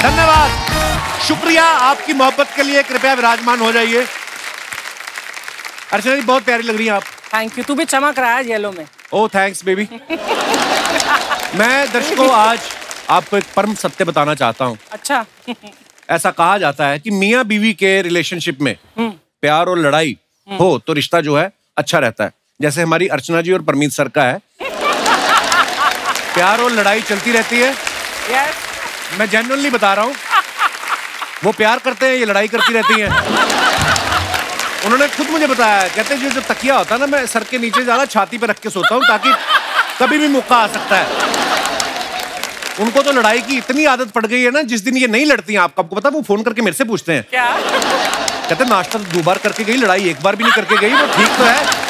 धन्यवाद, शुक्रिया आपकी मोहब्बत के लिए। कृपया विराजमान हो जाइए। अर्चना जी बहुत प्यारी लग रही हैं आप। Thank you. तू भी चमक रहा है येलो में। ओह थैंक्स बेबी। मैं दर्शकों आज आपको एक परम सत्य बताना चाहता हूँ। अच्छा। ऐसा कहा जाता है कि मियाँ बीवी के रिलेशनशिप में प्यार और लड़ाई हो तो रिश्ता जो है अच्छा रहता है। जैसे हमारी अर्चना जी और परमीत सर का है, प्यार और लड़ाई चलती रहती है। yes. मैं जेन्युइनली बता रहा हूँ, वो प्यार करते हैं, ये लड़ाई करती रहती हैं। उन्होंने खुद मुझे बताया, कहते हैं जो तकिया होता है ना, मैं सर के नीचे ज्यादा छाती पे रख के सोता हूँ ताकि कभी भी मौका आ सकता है। उनको तो लड़ाई की इतनी आदत पड़ गई है ना, जिस दिन ये नहीं लड़ती हैं, आपको पता है, वो फोन करके मेरे से पूछते हैं क्या? कहते हैं नाश्ता तो 2 बार करके गई, लड़ाई 1 बार भी नहीं करके गई, वो ठीक तो है।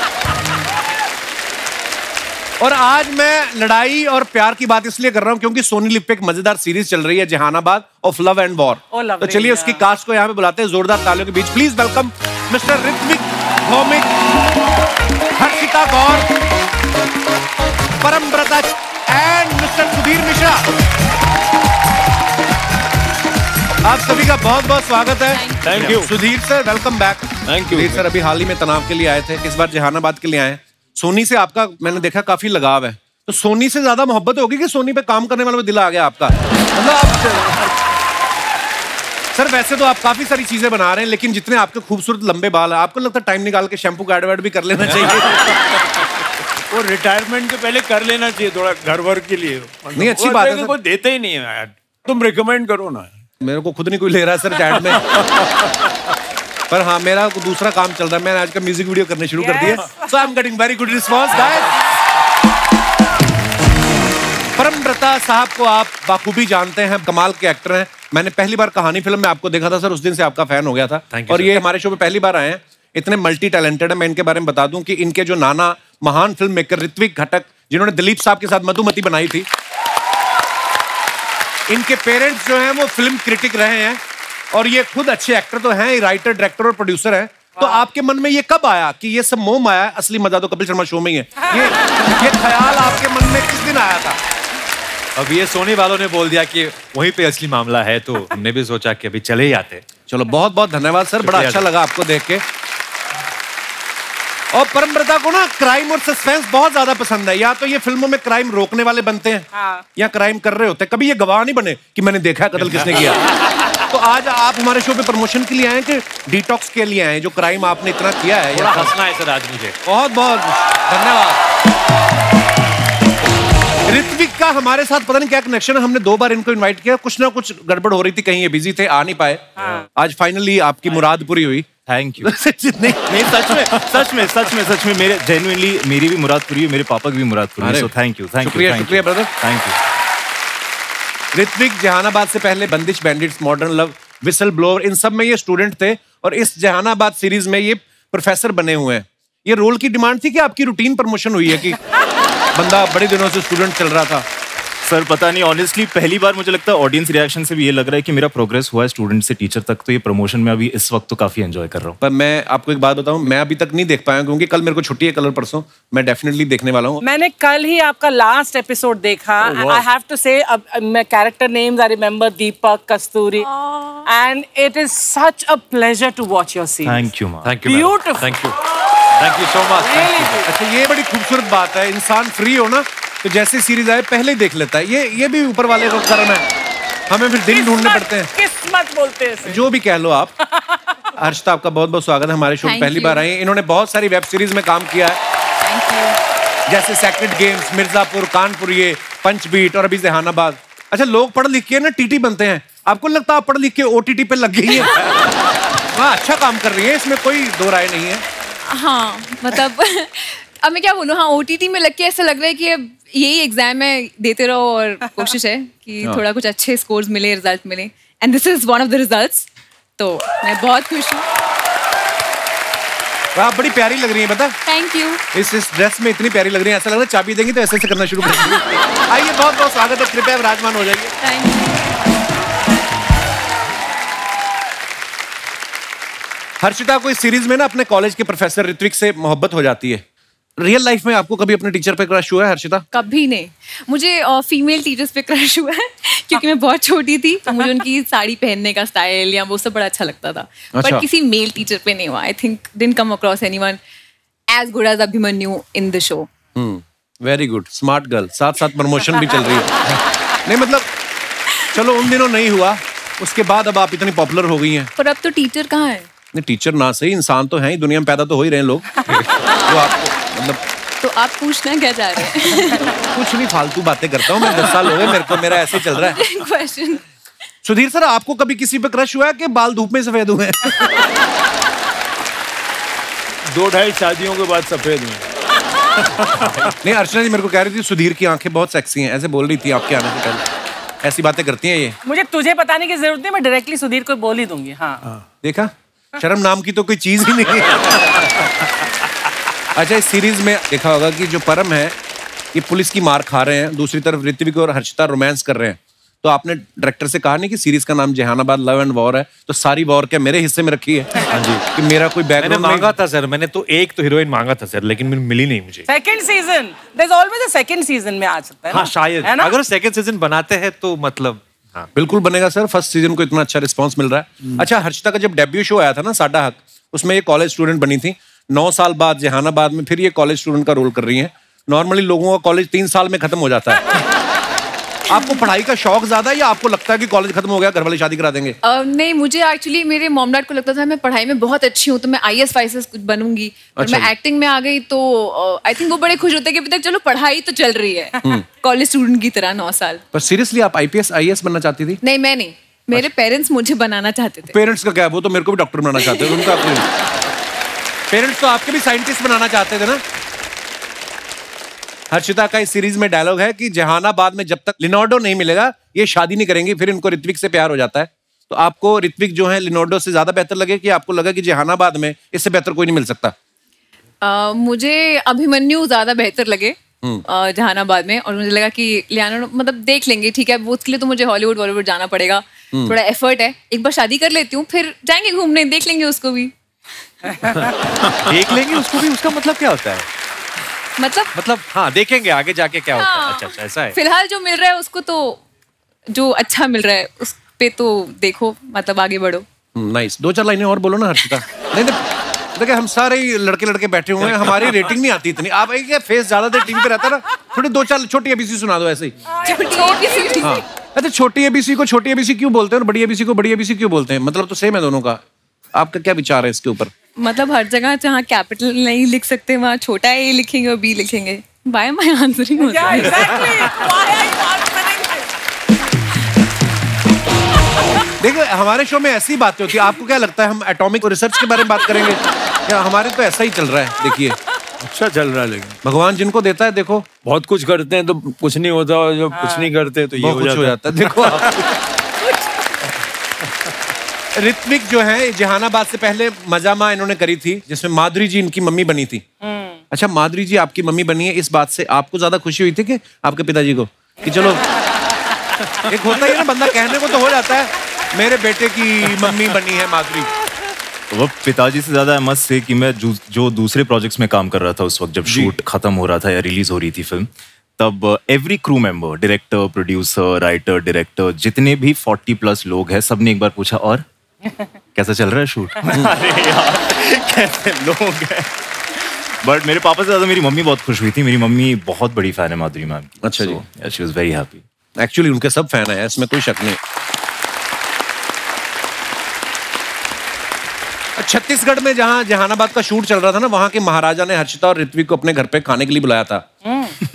और आज मैं लड़ाई और प्यार की बात इसलिए कर रहा हूं क्योंकि सोनी लिव पे एक मजेदार सीरीज चल रही है, Jehanabad of love and war. तो चलिए उसकी कास्ट को यहाँ पे बुलाते हैं जोरदार तालियों के बीच। Please welcome mister Ritwik Bhaumik, Harshita Gaur, Parambrata and mister Sudhir Mishra. आप सभी का बहुत बहुत स्वागत है। Thank you. Sudhir sir welcome back. Thank you. Sudhir sir अभी हाल ही में तनाव के लिए आए थे, इस बार जहानाबाद के लिए आए। सोनी से आपका मैंने देखा काफी लगाव है, तो सोनी से ज्यादा मोहब्बत होगी कि सोनी पे काम करने वाले पे दिल आ गया आपका? मतलब आप सर वैसे तो आप काफी सारी चीजें बना रहे हैं, लेकिन जितने आपके खूबसूरत लंबे बाल है, आपको लगता है टाइम निकाल के शैम्पू का एडवर्ट भी कर लेना चाहिए? वो रिटायरमेंट के पहले कर लेना चाहिए थोड़ा घर वर के लिए। नहीं अच्छी बात है, कोई देते ही नहीं है यार, तुम रिकमेंड करो ना। मेरे को खुद नहीं कोई ले रहा है सर चैट में। पर हाँ मेरा दूसरा काम चल रहा है, मैंने आज का म्यूजिक वीडियो करने शुरू कर दिया। So I am getting very good response guys. Parambrata साहब को आप बाखूबी जानते हैं, कमाल के एक्टर हैं। मैंने पहली बार कहानी फिल्म में आपको देखा था सर, उस दिन से आपका फैन हो गया था। और ये हमारे शो पे पहली बार आए हैं, इतने मल्टी टैलेंटेड है। मैं इनके बारे में बता दूं कि इनके जो नाना महान फिल्म मेकर ऋत्विक घटक, जिन्होंने दिलीप साहब के साथ मधुमती बनाई थी, इनके पेरेंट्स जो हैं वो फिल्म क्रिटिक रहे हैं और ये खुद अच्छे एक्टर तो हैं, राइटर डायरेक्टर और प्रोड्यूसर हैं। तो आपके मन में ये कब आया कि ये सब मोह माया, असली मजा तो कपिल शर्मा शो में ही है, ये ख्याल आपके मन में किस दिन आया था? अब ये सोनी वालों ने बोल दिया कि वहीं पे असली मामला है, तो हमने भी सोचा कि अभी चले ही आते। चलो बहुत बहुत धन्यवाद सर, बड़ा अच्छा लगा आपको देख के। और परमव्रता को ना क्राइम और सस्पेंस बहुत ज्यादा पसंद है। या तो ये फिल्मों में क्राइम रोकने वाले बनते हैं, या क्राइम कर रहे होते हैं। कभी ये गवाह नहीं बने कि मैंने देखा है कत्ल किसने किया। तो आज आप हमारे शो पे प्रमोशन के लिए आए कि डिटॉक्स के लिए आए? जो क्राइम आपने इतना किया है, थोड़ा हंसना है सर आज मुझे। बहुत बहुत धन्यवाद। ऋत्विक का हमारे साथ पता नहीं क्या कनेक्शन है, हमने 2 बार इनको इनवाइट किया, कुछ ना कुछ गड़बड़ हो रही थी, कहीं ये बिजी थे, आ नहीं पाए। आज फाइनली आपकी मुराद पूरी हुई। Thank you. नहीं सच में मेरे जेन्युइनली मेरी भी मुराद पूरी है, मेरे पापा की भी मुराद पूरी है। So thank you. शुक्रिया brother, thank you. Ritwik Jehanabad से पहले Bandish Bandits, modern love, whistle blower, इन सब में ये स्टूडेंट थे और इस जहानाबाद सीरीज में ये प्रोफेसर बने हुए हैं। ये रोल की डिमांड थी कि आपकी रूटीन प्रमोशन हुई है कि बंदा बड़े दिनों से स्टूडेंट चल रहा था? सर पता नहीं, ऑनेस्टली पहली बार मुझे लगता है ऑडियंस रिएक्शन से भी ये लग रहा है कि मेरा प्रोग्रेस हुआ है स्टूडेंट से टीचर तक, तो ये प्रमोशन में अभी इस वक्त तो काफी एंजॉय कर रहा हूँ। पर मैं आपको एक बात बताऊं, मैं अभी तक नहीं देख पाया क्योंकि कल मेरे को छुट्टी है, कल और परसों मैं डेफिनेटली देखने वाला हूँ। मैंने कल ही आपका लास्ट एपिसोड देखा। आई हैव टू से, मैं character names I remember, Deepak, Kasturi, and it is such a pleasure to watch your series. Thank you. Thank you. Beautiful. Thank you so much. अच्छा ये बड़ी खूबसूरत बात है, इंसान फ्री हो ना तो जैसे सीरीज आए पहले ही देख लेता है। ये भी ऊपर वाले का कर्म है, हमें फिर दिन ढूंढने पड़ते हैं। किस्मत बोलते हैं, जो भी कह लो आप। हर्षिता आपका बहुत बहुत स्वागत है हमारे शो में, पहली बार आई। इन्होंने बहुत सारी वेब सीरीज में काम किया है, जैसे सेक्रेट गेम्स, मिर्जापुर, कानपुर, ये पंचबीट और अभी जहानाबाद। अच्छा लोग पढ़ लिख के ना टीटी बनते हैं, आपको लगता है आप पढ़ लिख के ओटीटी पे लग गई है? हाँ अच्छा काम कर रही है, इसमें कोई दो राय नहीं है। हाँ मतलब अब मैं क्या बोलूँ, हाँ ओटीटी में लग के ऐसा लग रहा है कि अब यही एग्जाम है, देते रहो और कोशिश है कि थोड़ा कुछ अच्छे स्कोर्स मिले, रिजल्ट मिले, and this is one of the results. तो मैं बहुत खुश हूँ। आप बड़ी प्यारी लग रही हैं, पता? Thank you. इस ड्रेस में इतनी प्यारी लग रही है, ऐसा लग रहा है चाबी देंगी तो ऐसे ऐसे करना शुरू कर देंगी। आइए बहुत बहुत स्वागत है, कृपया विराजमान हो जाइए। Thank you. हर्षिता को इस सीरीज में ना अपने कॉलेज के प्रोफेसर ऋत्विक से मोहब्बत हो जाती है। रियल लाइफ में आपको कभी अपने टीचर पे क्रश हुआ है हर्षिता? कभी नहीं। मुझे फीमेल टीचर्स पे क्रश हुआ है क्योंकि मैं बहुत छोटी थी, तो मुझे उनकी साड़ी पहनने का स्टाइल या वो सब बड़ा अच्छा लगता था। अच्छा। पर किसी मेल टीचर पे नहीं हुआ। I think didn't come across anyone as good as Abhimanyu in the show. Very good, smart girl. साथ साथ प्रमोशन भी चल रही है। नहीं मतलब चलो उन दिनों नहीं हुआ, उसके बाद अब आप इतनी पॉपुलर हो गई हैं। पर अब तो टीचर कहाँ है? नहीं टीचर ना सही, इंसान तो हैं ही, दुनिया में पैदा तो हो ही रहे हैं लोग। तो आपको मतलब तो आप पूछना क्या चाह रहे हैं? कुछ नहीं, फालतू बातें करता हूँ मैं। 10 साल हो गए मेरे को, मेरा ऐसे ही चल रहा है। क्वेश्चन। सुधीर सर, आपको कभी किसी पे क्रश हुआ है कि बाल धूप में सफेद हुए? 2-2.5 शादियों के बाद सफेद हुए। नहीं, अर्चना जी मेरे को कह रही थी सुधीर की आंखें बहुत सेक्सी हैं, ऐसे बोल रही थी आपके आने से पहले। ऐसी बातें करती हैं ये। मुझे तुझे बताने की जरूरत नहीं, मैं डायरेक्टली सुधीर को बोल ही दूंगी। हाँ देखा, शर्म नाम की तो कोई चीज ही नहीं है। अच्छा, इस सीरीज में देखा होगा कि जो परम है ये पुलिस की मार खा रहे हैं, दूसरी तरफ ऋत्विक और हर्षिता रोमांस कर रहे हैं। तो आपने डायरेक्टर से कहा नहीं कि सीरीज का नाम जहानाबाद लव एंड वॉर है, तो सारी वॉर क्या मेरे हिस्से में रखी है? हाँ जी, कि मेरा कोई मैंने बैकग्राउंड मांगा था सर, मैंने तो एक तो हीरोइन मांगा था सर, लेकिन मिली नहीं मुझे। Second season, there is always a second season में आ सकता है ना? हाँ शायद, है ना? अगर सेकंड सीजन बनाते हैं तो मतलब हाँ बिल्कुल बनेगा सर। फर्स्ट सीजन को इतना अच्छा रिस्पांस मिल रहा है। अच्छा, हर्षिता का जब डेब्यू शो आया था ना साडा हक, उसमें ये कॉलेज स्टूडेंट बनी थी। 9 साल बाद जहानाबाद में फिर ये कॉलेज स्टूडेंट का रोल कर रही हैं। नॉर्मली लोगों का कॉलेज 3 साल में खत्म हो जाता है। आपको पढ़ाई का शौक ज्यादा है या आपको लगता है कि कॉलेज खत्म हो गया घर वाले शादी करा देंगे? नहीं, मुझे एक्चुअली मेरे मॉम डैड को लगता था मैं पढ़ाई में बहुत अच्छी हूँ तो मैं IAS वाईएएस कुछ बनूंगी। और अच्छा मैं एक्टिंग में आ गई तो आई थिंक वो बड़े खुश होते कि अभी तक चलो पढ़ाई तो चल रही है कॉलेज स्टूडेंट की तरह 9 साल। पर सीरियसली आप IPS IAS बनना चाहती थी? नहीं, मैं नहीं, मेरे पेरेंट्स मुझे बनाना चाहते थे। पेरेंट्स का क्या, वो तो मेरे को भी डॉक्टर बनाना चाहते थे। उनका पेरेंट्स तो आपके भी साइंटिस्ट बनाना चाहते थे ना। हर्षिता का इस सीरीज में डायलॉग है कि जहानाबाद में जब तक लिनार्डो नहीं मिलेगा ये शादी नहीं करेंगी। फिर इनको ऋत्विक से प्यार हो जाता है। तो आपको ऋत्विक जो है लिनार्डो से ज्यादा बेहतर लगे कि आपको लगा कि जहानाबाद में इससे बेहतर कोई नहीं मिल सकता? मुझे अभिमन्यु ज्यादा बेहतर लगे जहानाबाद में। और मुझे लगा कि लियानो मतलब देख लेंगे, ठीक है, वो उसके लिए तो मुझे हॉलीवुड बॉलीवुड जाना पड़ेगा, थोड़ा एफर्ट है। एक बार शादी कर लेती हूँ, फिर जाएंगे घूमने, देख लेंगे उसको भी। देख लेंगे उसको भी, उसका मतलब क्या होता है? मतलब हाँ, देखेंगे आगे जाके क्या होता है। अच्छा ऐसा है। फिलहाल जो मिल रहा है उसको तो जो अच्छा मिल रहा है उस पे तो देखो, मतलब आगे बढ़ो। नाइस। 2-4 लाइनें और बोलो ना हर्षिता। नहीं देखिए, हम सारे लड़के बैठे हुए हैं, हमारी रेटिंग नहीं आती इतनी। आप एक फेस ज्यादा देर टीवी पे रहता है ना, थोड़ी 2-4 छोटी ABC सुना दो ऐसे ही। हाँ, अच्छा, छोटी ABC को छोटी ABC क्यों बोलते हैं और बड़ी ABC को बड़ी ABC क्यों बोलते हैं? मतलब तो सेम है दोनों का। आपका क्या विचार है इसके ऊपर? मतलब हर जगह जहाँ कैपिटल नहीं लिख सकते वहाँ छोटा A लिखेंगे और B लिखेंगे। Why am I answering? Yeah, exactly. Why are you answering this? देखो, हमारे शो में ऐसी बातें होती है। आपको क्या लगता है हम एटॉमिक रिसर्च के बारे में बात करेंगे या हमारे तो ऐसा ही चल रहा है? देखिए, अच्छा चल रहा है, लेकिन भगवान जिनको देता है, देखो बहुत कुछ करते हैं तो कुछ नहीं होता, और जब कुछ नहीं करते तो ये बहुत कुछ हो जाता है। देखो आप ऋत्विक जो है जहानाबाद से पहले मजामा इन्होंने करी थी जिसमें माधुरी जी इनकी मम्मी बनी थी। अच्छा, माधुरी जी आपकी मम्मी बनी है, इस बात से आपको ज्यादा खुशी हुई थी कि आपके पिताजी को? कि चलो एक होता ही है ना, बंदा कहने को तो हो जाता है मेरे बेटे की मम्मी बनी है माधुरी। वो पिताजी से ज्यादा मस्त से कि मैं जो दूसरे प्रोजेक्ट्स में काम कर रहा था उस वक्त, जब शूट खत्म हो रहा था या रिलीज हो रही थी फिल्म, तब every crew member, director, producer, writer, director, जितने भी 40+ लोग हैं, सबने एक बार पूछा और कैसा चल रहा है शूट? अरे यार कैसे लोग हैं। बट मेरे पापा से ज्यादा मेरी मम्मी बहुत खुश हुई थी। मेरी मम्मी बहुत बड़ी फैन है माधुरी मैम की। अच्छा जी, she was very happy. Actually उनके सब फैन है, इसमें कोई शक नहीं। छत्तीसगढ़ में जहां जहानाबाद का शूट चल रहा था ना, वहां के महाराजा ने हर्षिता और ऋत्विक को अपने घर पे खाने के लिए बुलाया था।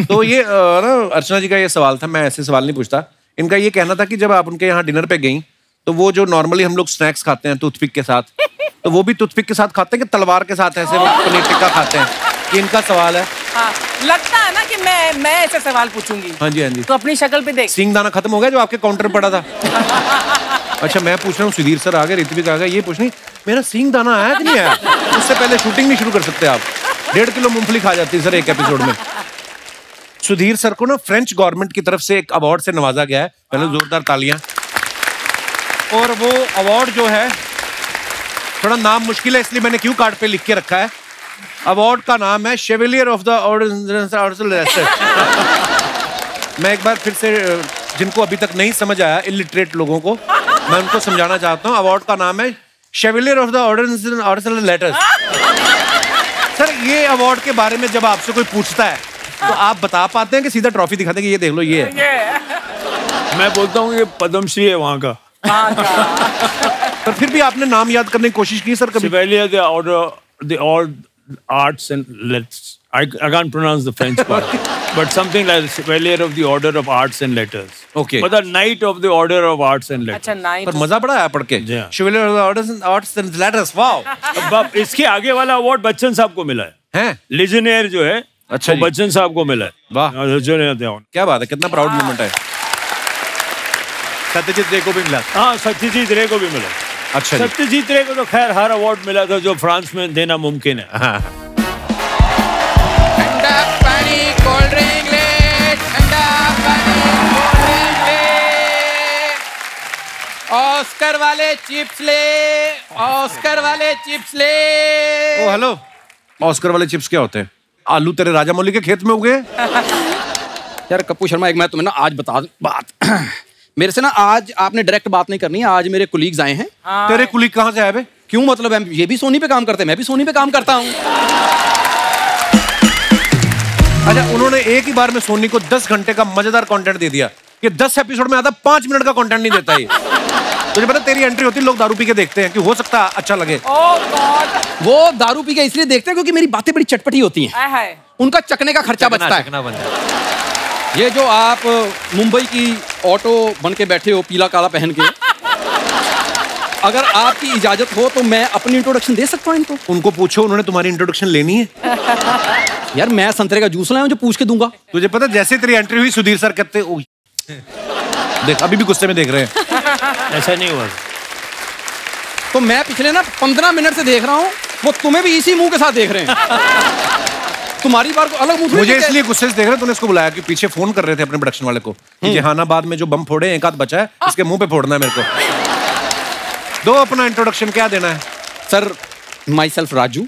तो ये ना अर्चना जी का ये सवाल था, मैं ऐसे सवाल नहीं पूछता। इनका ये कहना था कि जब आप उनके यहाँ डिनर पे गई तो वो जो नॉर्मली हम लोग स्नैक्स खाते हैं टूथपिक के साथ, तो वो भी टूथपिक के साथ खाते हैं कि तलवार के साथ ऐसे पनीर टिक्का खाते हैं? कि इनका सवाल है। हाँ, लगता है ना कि मैं ऐसे सवाल पूछूंगी। हाँ जी, हाँ जी। तो अपनी शक्ल पे देख। सिंग दाना खत्म हो गया जो आपके काउंटर पर पड़ा था? अच्छा, मैं पूछ रहा हूँ, सुधीर सर आ गए, ऋत्विक आ गए, ये पूछ नहीं मेरा सिंग दाना आया कि नहीं आया? उससे पहले शूटिंग नहीं शुरू कर सकते आप। 1.5 किलो मूंगफली खा जाती है सर एक एपिसोड में। सुधीर सर को ना फ्रेंच गवर्नमेंट की तरफ से एक अवार्ड से नवाजा गया है। पहले जोरदार तालियां। और वो अवार्ड जो है थोड़ा नाम मुश्किल है, इसलिए मैंने क्यू कार्ड पे लिख के रखा है। अवार्ड का नाम है शेवेलियर ऑफ द ऑर्डर। मैं एक बार फिर से जिनको अभी तक नहीं समझ आया, इलिटरेट लोगों को, मैं उनको समझाना चाहता हूँ। अवार्ड का नाम है chevalier of the order letters. Sir, ये अवार्ड के बारे में जब आपसे कोई पूछता है तो आप बता पाते हैं कि सीधा ट्रॉफी दिखाते हैं कि ये देख लो ये है? मैं बोलता हूँ ये पद्मश्री है वहाँ का। पर फिर भी आपने नाम याद करने की कोशिश की सर कभी? Chevalier the order, the all arts and letters. I can't pronounce the French part, but something like Chevalier of the Order of Arts and Letters. Okay. But the Knight of the Order of Arts and Letters. अच्छा, night. पर मजा बड़ा आया पढ़ के। Chevalier of the Arts and Letters, wow. अब इसके आगे वाला अवार्ड बच्चन साहब को मिला है। हैं? लिजेनियर जो है, अच्छा, बच्चन साहब को मिला है। वाह, लिजेनियर। क्या बात है, कितना प्राउड मोमेंट है। सत्यजीत रे को भी मिला। हाँ, सत्यजीत रे को भी मिला। अच्छा, सत्यजीत रे को तो खैर हर अवार्ड मिला था जो फ्रांस में देना मुमकिन है। ठंडा पानी कोल्ड ड्रिंक ले, ठंडा पानी कोल्ड ड्रिंक ले, ऑस्कर वाले चिप्स ले, ऑस्कर वाले चिप्स ले। ओ हेलो, ऑस्कर वाले चिप्स क्या होते हैं? आलू तेरे राजामौली के खेत में उगे? यार कप्पू शर्मा, एक मैं तुम्हें ना आज बता दूं बात। मेरे से ना आज आपने डायरेक्ट बात नहीं करनी है। आज मेरे कुलीग्स आए हैं। तेरे कुलीग कहाँ से आए बे? क्यों मतलब है? ये भी सोनी पे काम करते हैं, मैं भी सोनी पे काम करता हूँ। अच्छा, उन्होंने एक ही बार में सोनी को 10 घंटे का मजेदार कंटेंट दे दिया कि 10 एपिसोड में आता 5 मिनट का कंटेंट नहीं देता ये। तुझे पता तेरी एंट्री होती है, लोग दारू पी के देखते हैं कि हो सकता है अच्छा लगे। वो दारू पी के इसलिए देखते हैं क्योंकि मेरी बातें बड़ी चटपटी होती हैं। उनका चकने का खर्चा बचता है। ये जो आप मुंबई की ऑटो बन के बैठे हो पीला काला पहन के, अगर आपकी इजाजत हो तो मैं अपनी इंट्रोडक्शन दे सकता हूँ इनको। उनको पूछो, उन्होंने तुम्हारी इंट्रोडक्शन लेनी है। यार मैं संतरे का जूस लाया हूँ जो पूछ के दूंगा। तुझे पता जैसे तेरी एंट्री हुई सुधीर सर कहते देख अभी भी गुस्से में देख रहे हैं। ऐसा नहीं हुआ। तो मैं पिछले ना 15 मिनट से देख रहा हूँ, वो तुम्हें भी इसी मुंह के साथ देख रहे हैं। तुम्हारी बार को अलग मुंह। मुझे इसलिए गुस्से से देख रहे, तूने इसको बुलाया कि पीछे फोन कर रहे थे अपने प्रोडक्शन वाले को कि जहानाबाद में जो बम फोड़े एक आध बचा है, इसके मुंह पे फोड़ना है मेरे को। दो अपना इंट्रोडक्शन, क्या देना है? सर, माई सेल्फ राजू,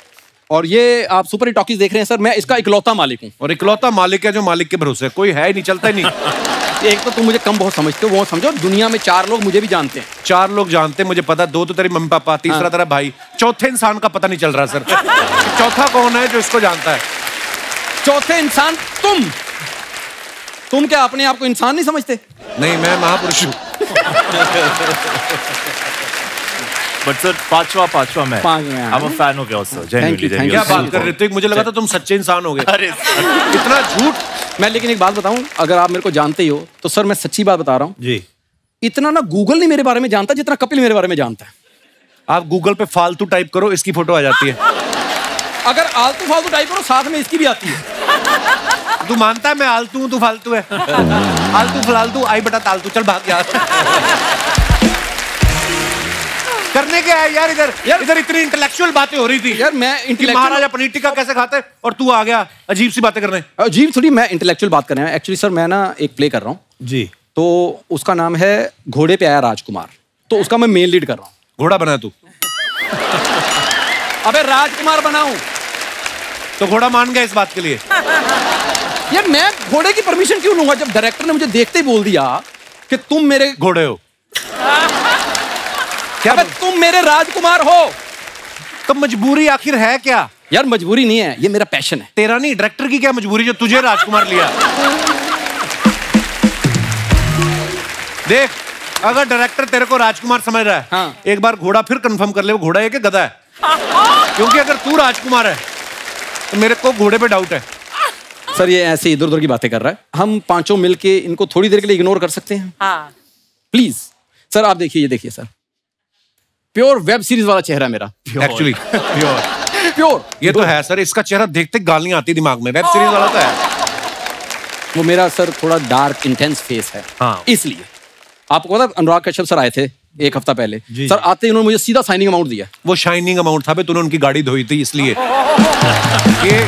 और ये आप सुपर हिट टॉकीज देख रहे हैं सर। मैं इसका इकलौता मालिक हूँ। और इकलौता मालिक है जो मालिक के भरोसे, कोई है ही नहीं, चलता ही नहीं। एक तो तुम मुझे कम बहुत समझते हो, वो समझो दुनिया में 4 लोग मुझे भी जानते हैं। 4 लोग जानते हैं मुझे पता, 2 तो तेरी मम्मी पापा, तीसरा तेरा भाई, चौथे इंसान का पता नहीं चल रहा सर। चौथा कौन है जो इसको जानता है? चौथे इंसान तुम क्या अपने आप को इंसान नहीं समझते? नहीं, मैं महापुरुष हूँ। बट सर पांचवा मैं। I'm a fan of yours, sir. Genuinely. क्या बात कर रहे थे? मुझे लगा था तुम सच्चे इंसान हो गए। अरे इतना झूठ। मैं लेकिन एक बात बताऊं, अगर आप मेरे को जानते ही हो तो सर मैं सच्ची बात बता रहा हूं जी। इतना ना गूगल नहीं मेरे बारे में जानता जितना कपिल मेरे बारे में जानता है। आप गूगल पे फालतू टाइप करो, इसकी फोटो आ जाती है। अगर आलतू फालतू टाइप करो साथ में इसकी भी आती है। तू मानता है मैं आलतू हूँ, तू फालतू है। आलतू फलालतू आई बटा तालतू, चल भाग यार। करने क्या है यार इधर? इधर इतनी इंटेलेक्चुअल बातें हो रही थी यार। मैं कि महाराजा पनीर टिक्का कैसे खाते हैं और तू आ गया अजीब सी बातें करने। अजीब थोड़ी, मैं इंटेलेक्चुअल बात कर रहा हूँ। एक्चुअली सर मैं ना एक प्ले कर रहा हूँ जी, तो उसका नाम है घोड़े पे आया राजकुमार, तो उसका मैं मेन लीड कर रहा हूँ। घोड़ा बना तू? अबे राजकुमार बनाऊं तो घोड़ा मान गया इस बात के लिए? यार मैं घोड़े की परमिशन क्यों लूंगा जब डायरेक्टर ने मुझे देखते ही बोल दिया कि तुम मेरे घोड़े हो। क्या तुम मेरे राजकुमार हो? तो मजबूरी आखिर है क्या? यार मजबूरी नहीं है, ये मेरा पैशन है। तेरा नहीं, डायरेक्टर की क्या मजबूरी जो तुझे राजकुमार लिया? देख, अगर डायरेक्टर तेरे को राजकुमार समझ रहा है, हाँ। एक बार घोड़ा फिर कंफर्म कर ले वो घोड़ा है कि गधा है। क्योंकि अगर तू राजकुमार है तो मेरे को घोड़े पे डाउट है। सर ये ऐसे इधर उधर की बातें कर रहा है। हम पांचों मिलके इनको थोड़ी देर के लिए इग्नोर कर सकते हैं? हाँ। प्लीज सर, आप देखिए, ये देखिए सर, प्योर वेब सीरीज वाला चेहरा मेरा। एक्चुअली प्योर ये तो है सर। इसका चेहरा देखते गालियां आती दिमाग में। वेब सीरीज वाला तो है वो मेरा सर, थोड़ा डार्क इंटेंस फेस है। हाँ। इसलिए आपको पता अनुराग कश्यप सर आए थे 1 हफ्ता पहले। सर आते ही उन्होंने मुझे सीधा साइनिंग अमाउंट दिया। वो शाइनिंग अमाउंट था, तूने उनकी गाड़ी धोई थी इसलिए। ये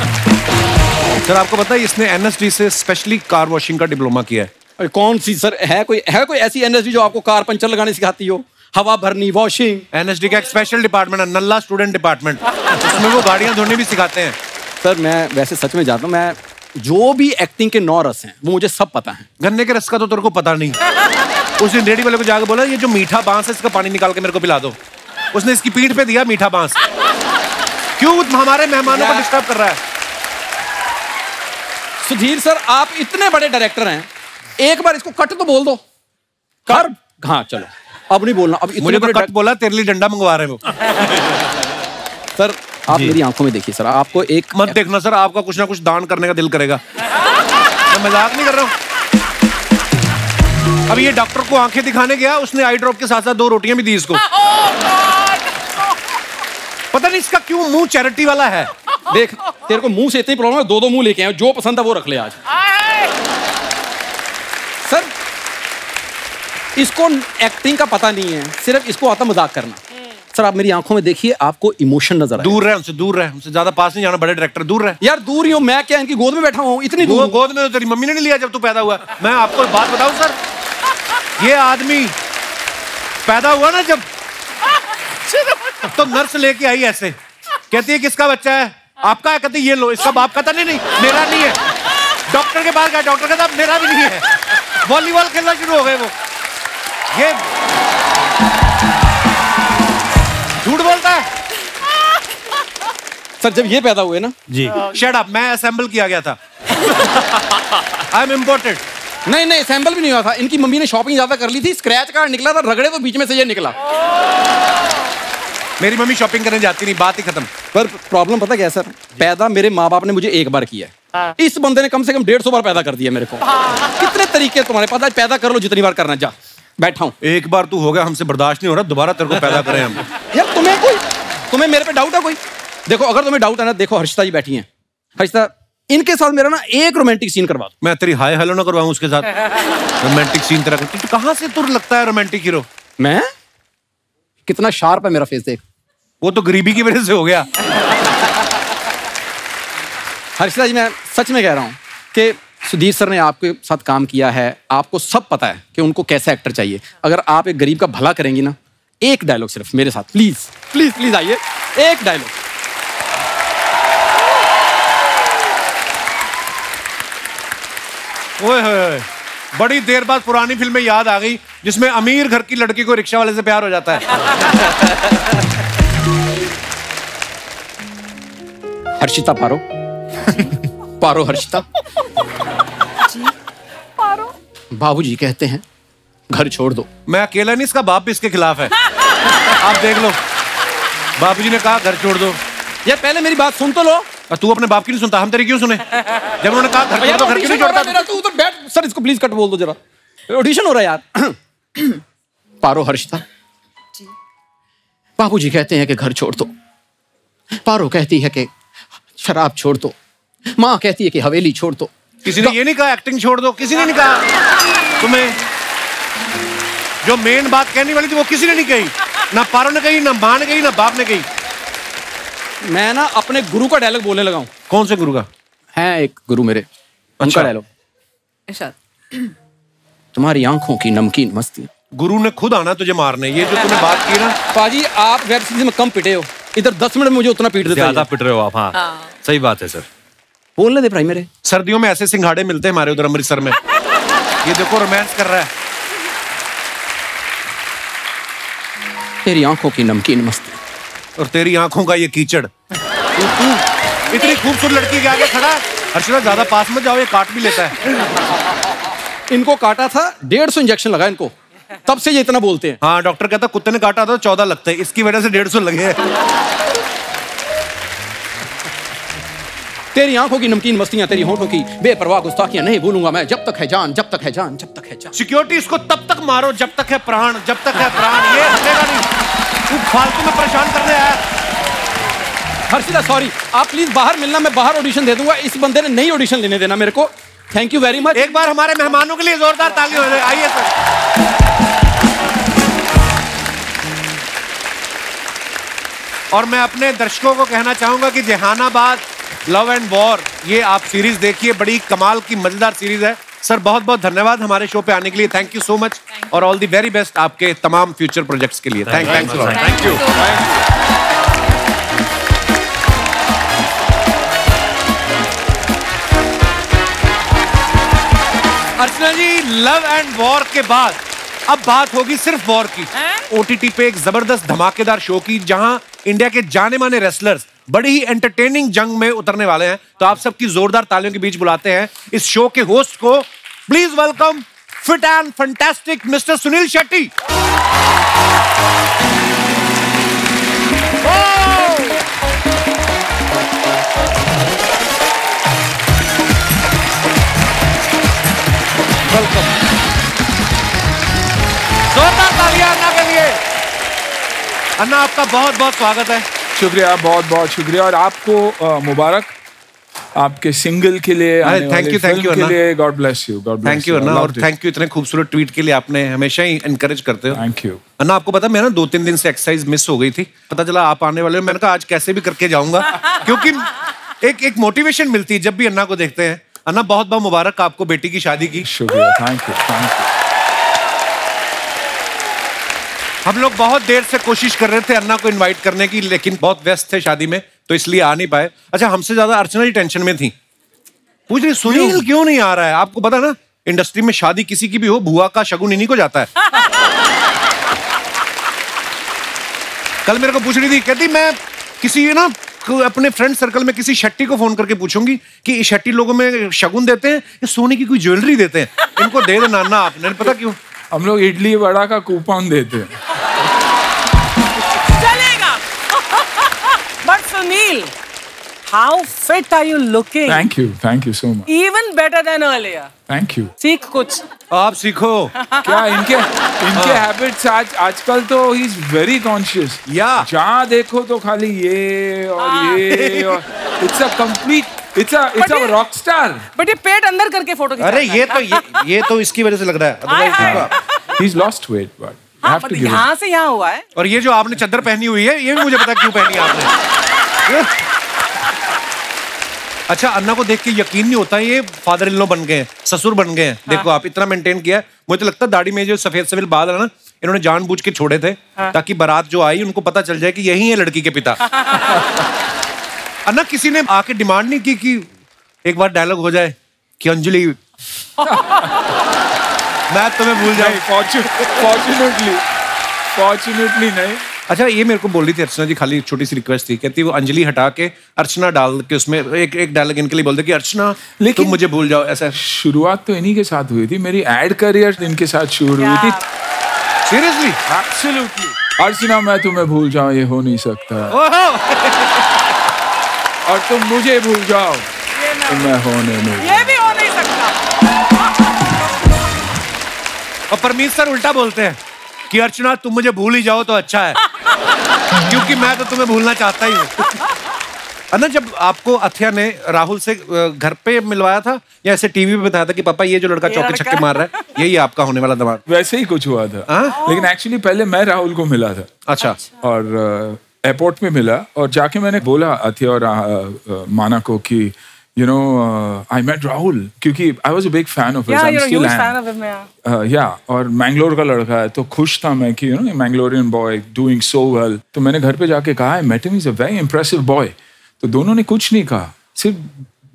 सर आपको पता है इसने एनएसडी से स्पेशली कार वॉशिंग का डिप्लोमा किया है। अरे कौन सी सर है कोई ऐसी एनएसडी जो आपको कार पंचर लगाने सिखाती हो? हवा भरनी, वॉशिंग। एनएसडी का एक स्पेशल डिपार्टमेंट है, नल्ला स्टूडेंट डिपार्टमेंट, उसमें वो गाड़ियां धोने भी सिखाते हैं। सर मैं वैसे सच में जाता हूँ, मैं जो भी एक्टिंग के 9 रस हैं वो मुझे सब पता है। गन्ने के रस का तो तेरे को पता नहीं। उस दिन रेडी वाले को जाकर बोला ये जो मीठा बांस है इसका पानी निकाल के मेरे को पिला दो। उसने इसकी पीठ पे दिया मीठा बांस। क्यों हमारे मेहमानों को डिस्टर्ब कर रहा है? सुधीर सर आप इतने बड़े डायरेक्टर हैं, एक बार इसको कट तो बोल दो। कर हाँ चलो अब नहीं बोलना। अब मुझे तो कट बोला, तेरे लिए डंडा मंगवा रहे हैं वो। सर आप मेरी आंखों में देखिए सर, आपको एक मत देखना सर, आपका कुछ ना कुछ दान करने का दिल करेगा। मैं मजाक नहीं कर रहा हूँ। अब ये डॉक्टर को आंखें दिखाने गया, उसने आई ड्रॉप के साथ साथ 2 रोटियां भी दी इसको। पता नहीं इसका क्यों मुंह चैरिटी वाला है। देख तेरे को मुंह से इतनी प्रॉब्लम है, 2 मुंह लेके आए, जो पसंद था वो रख ले आज। सर इसको एक्टिंग का पता नहीं है, सिर्फ इसको आता मजाक करना। सर आप मेरी आंखों में देखिए, आपको इमोशन नजर आए। दूर रहे हमसे, दूर रहे हमसे, ज्यादा पास नहीं जाना। बड़े डायरेक्टर दूर रहे। यार दूर ही हूँ मैं, क्या इनकी गोद में बैठा हूँ? इतनी दूर। गोद में तो तेरी मम्मी ने नहीं लिया जब तू पैदा हुआ। मैं आपको बात बताऊं सर, ये आदमी पैदा हुआ ना जब, तो नर्स लेके आई ऐसे, कहती है किसका बच्चा है? आपका है। कहती ये लो। इसका बाप कहता नहीं नहीं मेरा नहीं है। डॉक्टर के पास गया, डॉक्टर कहता मेरा भी नहीं है। वॉलीबॉल खेलना शुरू हो गए वो। ये झूठ बोलता है। सर जब ये पैदा हुए ना जी, शट अप, मैं असेंबल किया गया था। I am imported. नहीं असेंबल भी नहीं हुआ था। इनकी मम्मी ने शॉपिंग ज्यादा कर ली थी, स्क्रैच कार्ड निकला था, रगड़े तो बीच में से ये निकला। मेरी मम्मी शॉपिंग करने जाती नहीं, बात ही खत्म। पर प्रॉब्लम पता क्या है सर, पैदा मेरे माँ बाप ने मुझे एक बार किया है, इस बंदे ने कम से कम 150 बार पैदा कर दिया मेरे को। कितने तरीके तुम्हारे पास, पैदा कर लो जितनी बार करना। जा बैठा हूँ। एक बार तू हो गया, हमसे बर्दाश्त नहीं हो रहा, दोबारा तेरे को पैदा करें हम। यार तुम्हें मेरे पे डाउट है कोई? देखो अगर तुम्हें डाउट है ना, देखो हर्षिता जी बैठी हैं। हर्षिता इनके साथ मेरा ना एक रोमांटिक सीन करवा दो। मैं तेरी हाय हेलो ना करवाऊं उसके साथ? रोमांटिक सीन तेरा तू कहां से तुर लगता है रोमांटिक हीरो? मैं कितना शार्प है मेरा फेस, देख। वो तो गरीबी की वजह से हो गया। हर्षिता जी मैं सच में कह रहा हूं कि सुधीर सर ने आपके साथ काम किया है, आपको सब पता है कि उनको कैसे एक्टर चाहिए। अगर आप एक गरीब का भला करेंगी ना, एक डायलॉग सिर्फ मेरे साथ, प्लीज प्लीज प्लीज आइए, एक डायलॉग। ओए होए, बड़ी देर बाद पुरानी फिल्में याद आ गई जिसमें अमीर घर की लड़की को रिक्शा वाले से प्यार हो जाता है। हर्षिता पारो। पारो हर्षिता। बाबूजी कहते हैं घर छोड़ दो। मैं अकेला नहीं, इसका बाप भी इसके खिलाफ है। आप देख लो, बाबूजी ने कहा घर छोड़ दो। यार पहले मेरी बात सुन तो लो। तू अपने बाप की नहीं सुनता, हम तेरी क्यों सुने? जब उन्होंने कहा घर छोड़ दो, घर क्यों नहीं छोड़ता? मेरा तू उधर बैठ। सर इसको प्लीज कट बोल दो जरा, ऑडिशन हो रहा है यार। पारो हर्षिता, बाबूजी कहते हैं कि घर छोड़ दो। पारो कहती है कि शराब छोड़ दो। माँ कहती है कि हवेली छोड़ दो। किसी ने ये नहीं कहा एक्टिंग छोड़ दो, किसी ने नहीं कहा। तुम्हें जो मेन बात कहने वाली थी वो किसी ने नहीं कही, ना पारो ने कही, ना माँ ने कही, ना बाप ने कही। मैं ना अपने गुरु का डायलॉग बोलने लगा हूं। कौन से गुरु का? है एक गुरु मेरे, उनका डायलॉग। तुम्हारी आंखों की नमकीन मस्ती। गुरु ने खुद आना तुझे मारने। ये जो तूने बात की ना, पाजी आप वेब सीरीज में कम पिटे हो, इधर 10 मिनट में मुझे उतना पीट देते हो। ज्यादा पिट रहे हो आप। हाँ सही बात है सर। बोलने दे भाई मेरे। सर्दियों में ऐसे सिंघाड़े मिलते हैं हमारे उधर अमृतसर में। ये देखो रोमांस कर रहा है। तेरी आंखों की नमकीन मस्ती और तेरी आंखों का ये कीचड़। तू इतनी खूबसूरत लड़की के आगे खड़ा है। हर्षिता ज्यादा पास मत जाओ, ये काट भी लेता है। इनको काटा था, 150 इंजेक्शन लगा इनको, तब से ये इतना बोलते हैं। हाँ डॉक्टर कहता कुत्ते ने काटा था 14 लगते हैं, इसकी वजह से 150 लगे हैं। तेरी आंखों की नमकीन मस्तियां, तेरी होठों की बेपरवाह गुस्ताखियां नहीं भूलूंगा मैं, जब तक है जान, जब तक है जान, जब तक है जान। सिक्योरिटी इसको तब तक मारो जब तक है प्राण, जब तक है प्राण। ये हटेगा नहीं। तू फालतू में परेशान करने आया। हर्षिता सॉरी, आप प्लीज बाहर मिलना, मैं बाहर ऑडिशन दे दूंगा। इस बंदे ने नहीं ऑडिशन लेने देना मेरे को। Thank you very much. एक बार हमारे मेहमानों के लिए जोरदार ताली हो जाए। आइए सर। और मैं अपने दर्शकों को कहना चाहूंगा कि जहानाबाद लव एंड वॉर, ये आप सीरीज देखिए, बड़ी कमाल की मजेदार सीरीज है। सर बहुत बहुत धन्यवाद हमारे शो पे आने के लिए, थैंक यू सो मच, और ऑल द वेरी बेस्ट आपके तमाम फ्यूचर प्रोजेक्ट्स के लिए। Thank you. Archana ji, love and war के बाद अब बात होगी सिर्फ वॉर की। ओटीटी पे एक जबरदस्त धमाकेदार शो की, जहां इंडिया के जाने माने रेसलर्स बड़ी ही एंटरटेनिंग जंग में उतरने वाले हैं। तो आप सबकी जोरदार तालियों के बीच बुलाते हैं इस शो के होस्ट को। Please welcome fit and fantastic mister Sunil Shetty. Welcome, जोरदार तालियां अन्ना के लिए। अन्ना, आपका बहुत बहुत स्वागत है। शुक्रिया, बहुत बहुत शुक्रिया, और आपको मुबारक आपके सिंगल के लिए, थैंक यू के लिए। God bless you, god bless thank you Anna, और थैंक यू इतने खूबसूरत ट्वीट के लिए, आपने हमेशा ही एनकरेज करते हो। थैंक यू अन्ना। आपको पता, मैं ना 2-3 दिन से एक्सरसाइज मिस हो गई थी, पता चला आप आने वाले हो, मैंने कहा आज कैसे भी करके जाऊंगा, क्योंकि एक मोटिवेशन मिलती है जब भी अन्ना को देखते हैं। अन्ना, बहुत बहुत मुबारक आपको बेटी की शादी की। शुक्रिया, थैंक यू। हम लोग बहुत देर से कोशिश कर रहे थे अन्ना को इनवाइट करने की, लेकिन बहुत व्यस्त थे शादी में, तो इसलिए आ नहीं पाए। अच्छा, हमसे ज्यादा अर्चना जी टेंशन में थी, पूछ रही सुनील क्यों नहीं आ रहा है। आपको पता ना, इंडस्ट्री में शादी किसी की भी हो, बुआ का शगुन इन्हीं को जाता है। कल मेरे को पूछ रही थी, कहती मैं किसी ना अपने फ्रेंड सर्कल में किसी शेट्टी को फोन करके पूछूंगी कि शेट्टी लोगों में शगुन देते हैं या सोने की कोई ज्वेलरी देते हैं, इनको दे देना अन्ना आपने। पता क्यों? हम लोग इडली वड़ा का कूपन देते हैं। चलेगा। But Sunil, how fit are you looking? Thank you so much. Even better than earlier. Thank you. सीख कुछ। आप सीखो। क्या इनके हैबिट्स आजकल तो ही इज वेरी कॉन्शियस। जहाँ देखो तो खाली ये और ये, और it's a complete, it's a rock star. But ये पेट अंदर करके फोटो खींचता है। ये तो इसकी वजह से लग रहा है। He is lost weight, but यहाँ से यहाँ हुआ है। और ये जो आपने चादर पहनी हुई है, ये भी मुझे पता क्यों पहनी आपने। अच्छा, अन्ना को देख के यकीन नहीं होता ये फादर इन लॉ बन गए हैं, ससुर बन गए हैं। देखो आप इतना मेंटेन किया है। मुझे तो लगता है दाढ़ी में जो सफेद सफेद बाल है ना, इन्होंने जानबूझ के छोड़े थे ताकि बारात जो आई उनको पता चल जाए कि यही है लड़की के पिता। अन्ना, किसी ने आके डिमांड नहीं की कि एक बार डायलॉग हो जाए कि अंजलि मैं तुम्हें भूल जाऊं? फॉर्चुनेटली नहीं। अच्छा, ये मेरे को बोल रही थी अर्चना जी, खाली छोटी सी रिक्वेस्ट थी, कहती वो अंजलि हटा के अर्चना डाल के उसमें एक डायलॉग इनके लिए बोल दे कि अर्चना तुम मुझे भूल जाओ। ऐसा शुरुआत तो इन्हीं के साथ हुई थी, मेरी एड करियर इनके साथ शुरू हुई थी। सीरियसली? एब्सोल्युटली। अर्चना मैं तुम्हें भूल जाऊं ये हो नहीं सकता, और तुम मुझे भूल जाओ तो मैं होने नहीं, ये भी हो नहीं सकता। और परमीत सर उल्टा बोलते हैं कि अर्चना तुम मुझे भूल ही जाओ तो अच्छा है, क्योंकि मैं तो तुम्हें भूलना चाहता ही हूँ। अन्ना, जब आपको अथिया ने राहुल से घर पे मिलवाया था या ऐसे टीवी पे बताया था कि पापा ये जो लड़का चौके छक्के मार रहा है यही आपका होने वाला दामाद? वैसे ही कुछ हुआ था। लेकिन एक्चुअली पहले मैं राहुल को मिला था। अच्छा। और एयरपोर्ट में मिला, और जाके मैंने बोला अथिया और माना को कि you know, I met Rahul क्योंकि I was a big fan of his. Yeah, I'm you're a still huge am. fan of him, yeah. Yeah, और मैंगलोर का लड़का है, तो खुश था मैं कि Mangalorean boy doing so well. तो मैंने घर पे जाके कहा, I met him, he's a very impressive boy. तो दोनों ने कुछ नहीं कहा, सिर्फ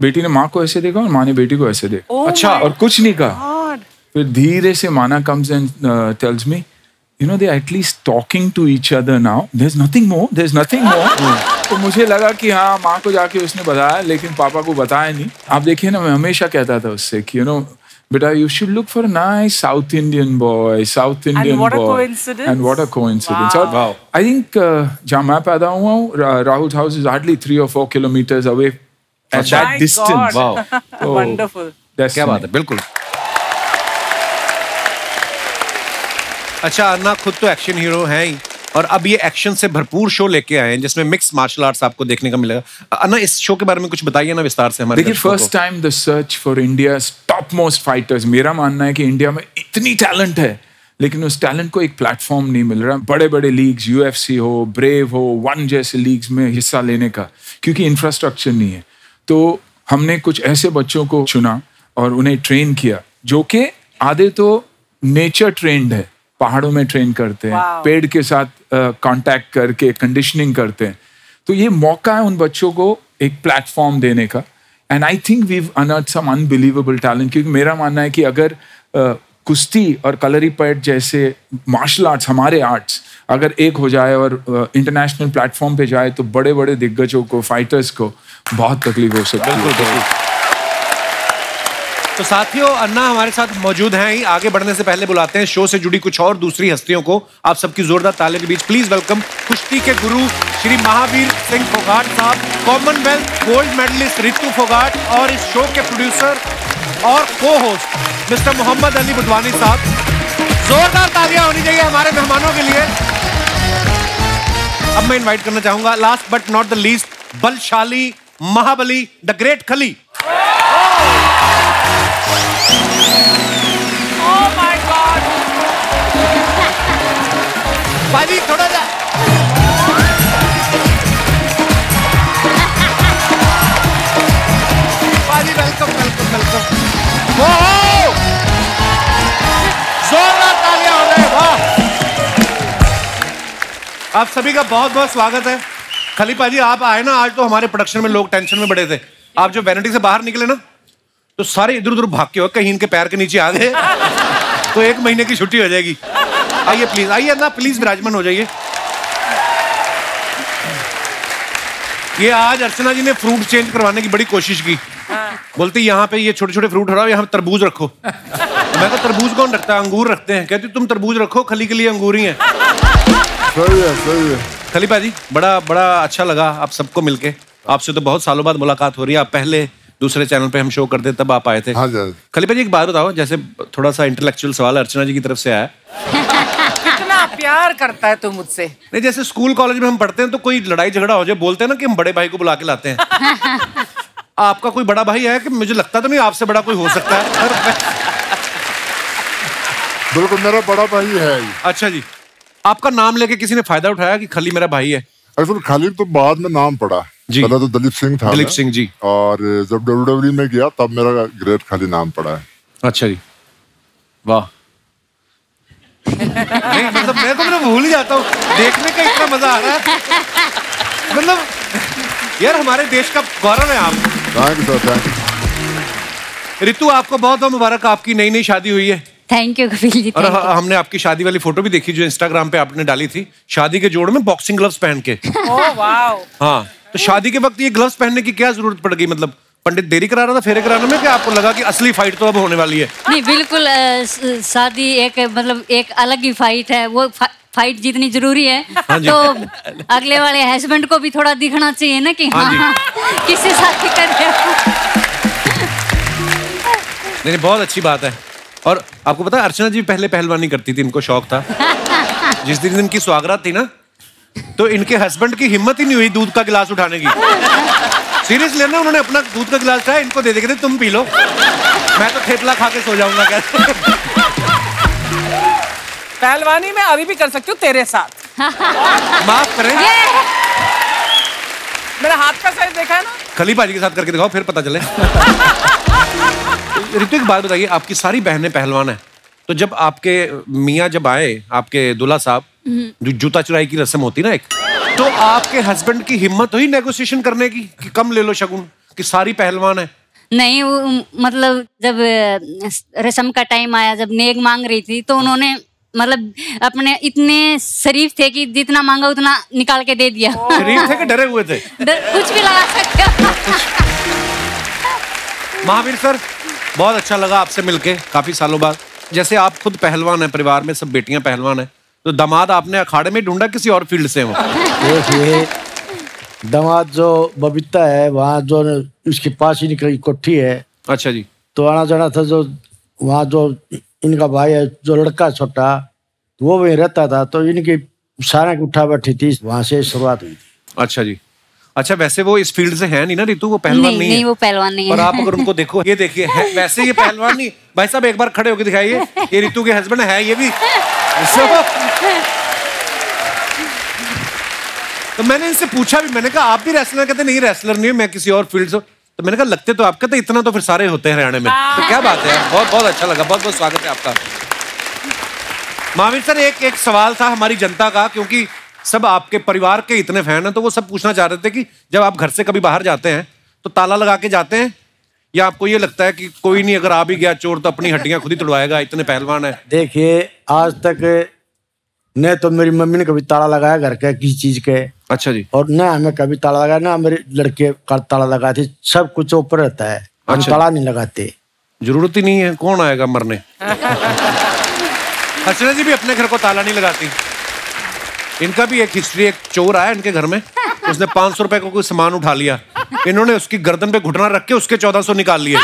बेटी ने माँ को ऐसे देखा और माँ ने बेटी को ऐसे देखा। अच्छा। और कुछ नहीं कहा। फिर धीरे से माना comes and tells me, you know, they're at least talking to each other now. There's nothing more. तो मुझे लगा कि हाँ, माँ को जाके उसने बताया, लेकिन पापा को बताया नहीं। आप देखिए ना, मैं हमेशा कहता था उससे कि बेटा, you should look for a nice South Indian boy. And what a coincidence. And what a coincidence. Wow. I think जहाँ मैं पैदा हुआ हूँ, Rahul's house is hardly 3 or 4 kilometers away at that distance. Wow. Wonderful. क्या बात है, बिल्कुल। अच्छा, अन्ना खुद तो एक्शन हीरो हैं ही, और अब ये एक्शन से भरपूर शो लेके आए हैं जिसमें मिक्स मार्शल आर्ट्स आपको देखने का मिलेगा। अन्ना, इस शो के बारे में कुछ बताइए ना विस्तार से हमारे। देखिए, first time the search for India's top most fighters. मेरा मानना है कि इंडिया में इतनी टैलेंट है, लेकिन उस टैलेंट को एक प्लेटफॉर्म नहीं मिल रहा। बड़े बड़े लीग्स, UFC हो, ब्रेव हो, वन जैसे लीग्स में हिस्सा लेने का, क्योंकि इंफ्रास्ट्रक्चर नहीं है। तो हमने कुछ ऐसे बच्चों को चुना और उन्हें ट्रेन किया जो कि आधे तो नेचर ट्रेंड है, पहाड़ों में ट्रेन करते हैं, पेड़ के साथ कांटेक्ट करके कंडीशनिंग करते हैं। तो ये मौका है उन बच्चों को एक प्लेटफॉर्म देने का। And I think we unearth some unbelievable talent, क्योंकि मेरा मानना है कि अगर कुश्ती और कलरीपयट्ट जैसे मार्शल आर्ट्स, हमारे आर्ट्स अगर एक हो जाए और इंटरनेशनल प्लेटफॉर्म पे जाए तो बड़े बड़े दिग्गजों को, फाइटर्स को बहुत तकलीफ हो सकती है। तो साथियों, अन्ना हमारे साथ मौजूद हैं ही। आगे बढ़ने से पहले बुलाते हैं शो से जुड़ी कुछ और दूसरी हस्तियों को। आप सबकी जोरदार तालियों के बीच प्लीज वेलकम कुश्ती के गुरु श्री महावीर सिंह फोगाट साहब, Commonwealth gold medalist Ritu Phogat और इस शो के प्रोड्यूसर और को होस्ट मिस्टर मोहम्मद अली बुधवानी साहब। जोरदार तालियां होनी चाहिए हमारे मेहमानों के लिए। अब मैं इनवाइट करना चाहूंगा last but not the least, बलशाली महाबली द ग्रेट खली। भाई थोड़ा जा भाई, वेलकम वेलकम वेलकम। जोरदार तालियां हो रहे हैं, वाह। आप सभी का बहुत बहुत स्वागत है। खली पाजी आप आए ना, आज तो हमारे प्रोडक्शन में लोग टेंशन में बड़े थे। आप जो वैनिटी से बाहर निकले ना तो सारे इधर उधर भाग के हो, कहीं इनके पैर के नीचे आ गए तो 1 महीने की छुट्टी हो जाएगी। आइए प्लीज, आइए ना प्लीज, विराजमान हो जाइए। ये आज अर्चना जी ने फ्रूट चेंज करवाने की बड़ी कोशिश की। बोलती यहाँ पे ये छोटे छोटे फ्रूट हटाओ, यहाँ पे तरबूज रखो। मैं तो तरबूज कौन रखता है, अंगूर रखते हैं। कहती तुम तरबूज रखो, खली के लिए अंगूर ही है। सही है, सही है। खली पाजी बड़ा बड़ा अच्छा लगा आप सबको मिलके। आपसे तो बहुत सालों बाद मुलाकात हो रही है। आप पहले दूसरे चैनल पे हम शो करते तब आप आए थे। हाँ जी। खली पाजी एक बात बताओ, जैसे थोड़ा सा इंटेलेक्चुअल सवाल अर्चना जी की तरफ से आया। कितना प्यार करता है तू मुझसे। नहीं, जैसे स्कूल कॉलेज में हम पढ़ते हैं तो कोई लड़ाई झगड़ा हो जाए, बोलते हैं ना कि हम बड़े भाई को बुला के लाते हैं। आपका कोई बड़ा भाई है कि? मुझे लगता तो नहीं आपसे बड़ा कोई हो सकता है। बिल्कुल मेरा बड़ा भाई है। अच्छा जी, आपका नाम लेके किसी ने फायदा उठाया कि खली मेरा भाई है? असल खली तो बाद में नाम पड़ा जी। पहले तो दलीप सिंह था। दलीप सिंह जी। और जब WWE में गया तब मेरा ग्रेट खली नाम पड़ा है। अच्छा जी, वाह। नहीं मतलब मैं तो भूल ही जाता हूँ, देखने का इतना मजा आ रहा है। मतलब यार हमारे देश का गौरव है आप। Thank you sir, thank you. Ritu आपको बहुत बहुत मुबारक, आपकी नई नई शादी हुई है। Thank you Kapil ji. और हमने आपकी शादी वाली फोटो भी देखी जो इंस्टाग्राम पे आपने डाली थी, शादी के जोड़ में बॉक्सिंग ग्लव्स पहन के। Oh wow. हाँ, तो शादी के वक्त ये ग्लव्स पहनने की क्या जरूरत पड़ गई? मतलब पंडित देरी करा रहा था फेरे कराने में, कि आपको लगा कि असली फाइट तो अब होने वाली है? नहीं बिल्कुल, शादी एक मतलब एक अलग ही फाइट है। वो फाइट जितनी जरूरी है तो अगले वाले हस्बैंड को भी थोड़ा दिखना चाहिए ना कि हाँ किससे शादी कर रहे हो। नहीं, बहुत अच्छी बात है। और आपको पता है अर्चना जी पहले पहलवानी करती थी, इनको शौक था। जिस दिन इनकी सुहागरात थी ना तो इनके हस्बैंड की हिम्मत ही नहीं हुई दूध का गिलास उठाने की। सीरियसली ना, उन्होंने अपना दूध का गिलास उठाया, इनको दे देंगे तुम पी लो, मैं तो थेपला खा के सो जाऊंगा। क्या पहलवानी में अभी भी कर सकती हूँ तेरे साथ। माफ करें, मेरा हाथ का साइज देखा है ना? खली पाजी के साथ करके दिखाओ फिर पता चले। रितु एक बात बताइए, आपकी सारी बहनें पहलवान है, तो जब आपके मियाँ जब आए, आपके दूल्हा साहब, जो जूता चुराई की रस्म होती ना एक, तो आपके हस्बैंड की हिम्मत हुई नेगोशिएशन करने की कि कम ले लो शगुन, कि सारी पहलवान है? नहीं, मतलब जब रस्म का टाइम आया, जब नेक मांग रही थी तो उन्होंने मतलब अपने इतने शरीफ थे कि जितना मांगा उतना निकाल के दे दिया। शरीफ थे कि डरे हुए थे? कुछ भी लगा सकते हो। महावीर सर, बहुत अच्छा लगा आपसे मिलके काफी सालों बाद। जैसे आप खुद पहलवान हैं, परिवार में सब बेटियां पहलवान हैं, तो दामाद आपने अखाड़े में ढूंढा किसी और फील्ड से? वो देखिए, दामाद जो बबीता है वहाँ जो उसके पास ही निकली कोठी है। अच्छा जी। तो आना जाना था, जो वहाँ जो इनका भाई है जो लड़का छोटा, वो वहीं रहता था, तो इनकी सारा उठा बैठी थी, वहाँ से शुरुआत हुई थी। अच्छा जी। अच्छा, वैसे वो इस फील्ड से है नहीं ना रितु, वो पहलवान नहीं है? नहीं, वो पहलवान नहीं है। और आप अगर उनको देखो, ये देखिए वैसे ये पहलवान नहीं। भाई साहब एक बार खड़े होकर दिखाइए, ये रितु के हस्बैंड है ये भी। तो मैंने इनसे पूछा भी, मैंने कहा आप भी रेसलर? कहते नहीं रेसलर नहीं, मैं किसी और फील्ड से। तो मैंने कहा लगते तो आपके, तो इतना तो फिर सारे होते हैं हरियाणा में। तो क्या बात है, बहुत बहुत अच्छा लगा, बहुत बहुत स्वागत है आपका। महावीर सर, एक सवाल था हमारी जनता का, क्योंकि सब आपके परिवार के इतने फैन हैं, तो वो सब पूछना चाह रहे थे कि जब आप घर से कभी बाहर जाते हैं तो ताला लगा के जाते हैं, या आपको ये लगता है कि कोई नहीं, अगर आ भी गया चोर तो अपनी हड्डियां खुद ही तोड़वाएगा, इतने पहलवान है? देखिए, आज तक न तो मेरी मम्मी ने कभी ताला लगाया घर के किसी चीज के। अच्छा जी। और न हमें कभी ताला लगाया, ना मेरे लड़के का ताला लगाते, सब कुछ ऊपर रहता है। हम ताला नहीं लगाते, जरूरत ही नहीं है, कौन आएगा मरने। हसना जी भी अपने घर को ताला नहीं लगाती। इनका भी एक हिस्ट्री, एक चोर आया इनके घर में, उसने 500 रुपए को कोई सामान उठा लिया, इन्होंने उसकी गर्दन पे घुटना रख के उसके 1400 निकाल लिए।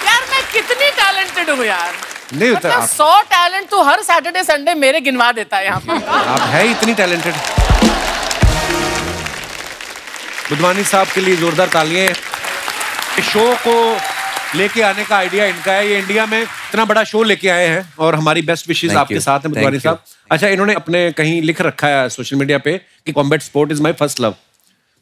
यार मैं कितनी टैलेंटेड हूँ यार। नहीं होता मतलब 100 टैलेंट तो हर सैटरडे संडे मेरे गिनवा देता है यहाँ पर। आप है इतनी टैलेंटेड। बुधवानी साहब के लिए जोरदार तालियां। शो को लेके आने का आइडिया इनका है, ये इंडिया में इतना बड़ा शो लेके आए हैं और हमारी बेस्ट विशेस आपके साथ हैं बुधवानी साहब। अच्छा, इन्होंने अपने कहीं लिख रखा है सोशल मीडिया पे कि combat sport is my first love.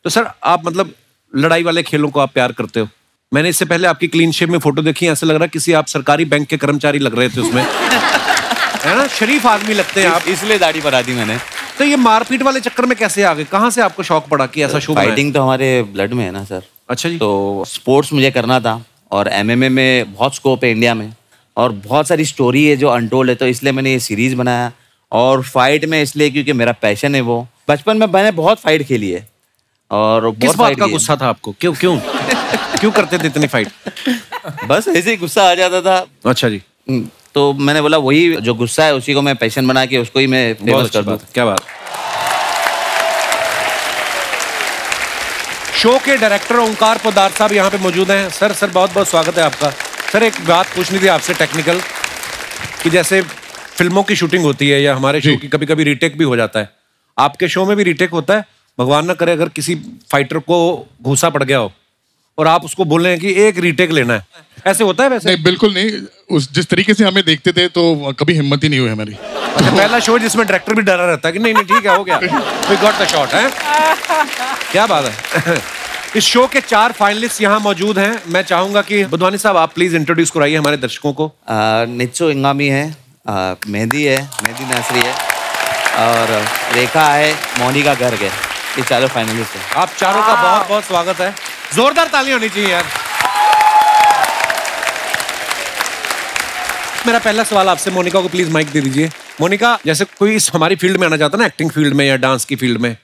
तो सर, आप मतलब लड़ाई वाले खेलों को आप प्यार करते हो। मैंने इससे पहले आपकी क्लीन शेव में फोटो देखी, ऐसा लग रहा है किसी आप सरकारी बैंक के कर्मचारी लग रहे थे उसमें। है ना, शरीफ आदमी लगते हैं आप, इसलिए दाढ़ी बढ़ा दी मैंने। तो ये मारपीट वाले चक्कर में कैसे आ गए, कहाँ से आपको शौक पड़ा कि ऐसा शो? फाइटिंग तो हमारे ब्लड में है ना सर। अच्छा जी। तो स्पोर्ट्स मुझे करना था और MMA में बहुत स्कोप है इंडिया में और बहुत सारी स्टोरी है जो अनटोल्ड है, तो इसलिए मैंने ये सीरीज बनाया। और फाइट में इसलिए क्योंकि मेरा पैशन है वो। बचपन में मैंने बहुत फाइट खेली है और किस बात का गुस्सा था आपको? क्यों क्यों क्यों करते थे इतनी फाइट? बस ऐसे ही गुस्सा आ जाता था। अच्छा जी। तो मैंने बोला वही जो गुस्सा है उसी को मैं पैशन बना के उसको ही मैं फेमस कर दूं। क्या बात। शो के डायरेक्टर ओंकार पोदार साहब यहाँ पे मौजूद हैं। सर बहुत बहुत स्वागत है आपका। सर, एक बात पूछनी थी आपसे टेक्निकल, कि जैसे फिल्मों की शूटिंग होती है या हमारे शो की कभी कभी रीटेक भी हो जाता है, आपके शो में भी रीटेक होता है? भगवान ना करे अगर किसी फाइटर को घूसा पड़ गया हो और आप उसको बोल रहे हैं कि एक रीटेक लेना है, ऐसे होता है? वैसे नहीं, बिल्कुल नहीं। जिस तरीके से हमें देखते थे तो कभी हिम्मत ही नहीं हुई हमारी। अच्छा, पहला शो जिसमें डायरेक्टर भी डरा रहता है कि नहीं ठीक है, हो गया, वी गॉट द शॉट है। क्या बात है। इस शो के 4 फाइनलिस्ट यहाँ मौजूद हैं। मैं चाहूंगा कि बुधवानी साहब आप प्लीज इंट्रोड्यूस कराइए हमारे दर्शकों को। नित्सो इंगामी है, मेहंदी है, मेहंदी नासरी है और रेखा है, मोनिका गर्ग है। ये चारों फाइनलिस्ट हैं। आप चारों का बहुत बहुत स्वागत है। जोरदार तालियां होनी चाहिए यार। मेरा पहला सवाल आपसे, मोनिका को प्लीज माइक दे दीजिए। मोनिका, जैसे कोई इस हमारी फील्ड में आना चाहता है ना, एक्टिंग फील्ड में या डांस की फील्ड में,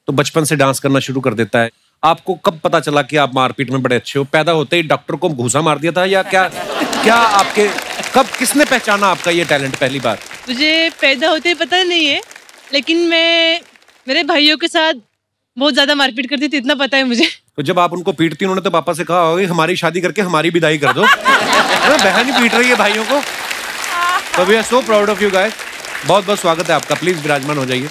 तो बचपन से डांस करना शुरू कर देता है। आपको कब पता चला कि आप मारपीट में बड़े अच्छे हो? पैदा होते ही डॉक्टर को घूसा मार दिया था या क्या आपके कब किसने पहचाना आपका ये टैलेंट पहली बार? मुझे पैदा होते ही पता नहीं है, लेकिन मैं मेरे भाइयों के साथ बहुत ज्यादा मारपीट करती थी, इतना पता है मुझे। तो जब आप उनको पीटती, उन्होंने तो पापा से कहा होगा हमारी शादी करके हमारी विदाई कर दो। बहन ही पीट रही है भाइयों को। तो we are so proud of you guys. बहुत बहुत स्वागत है आपका, प्लीज विराजमान हो जाइए।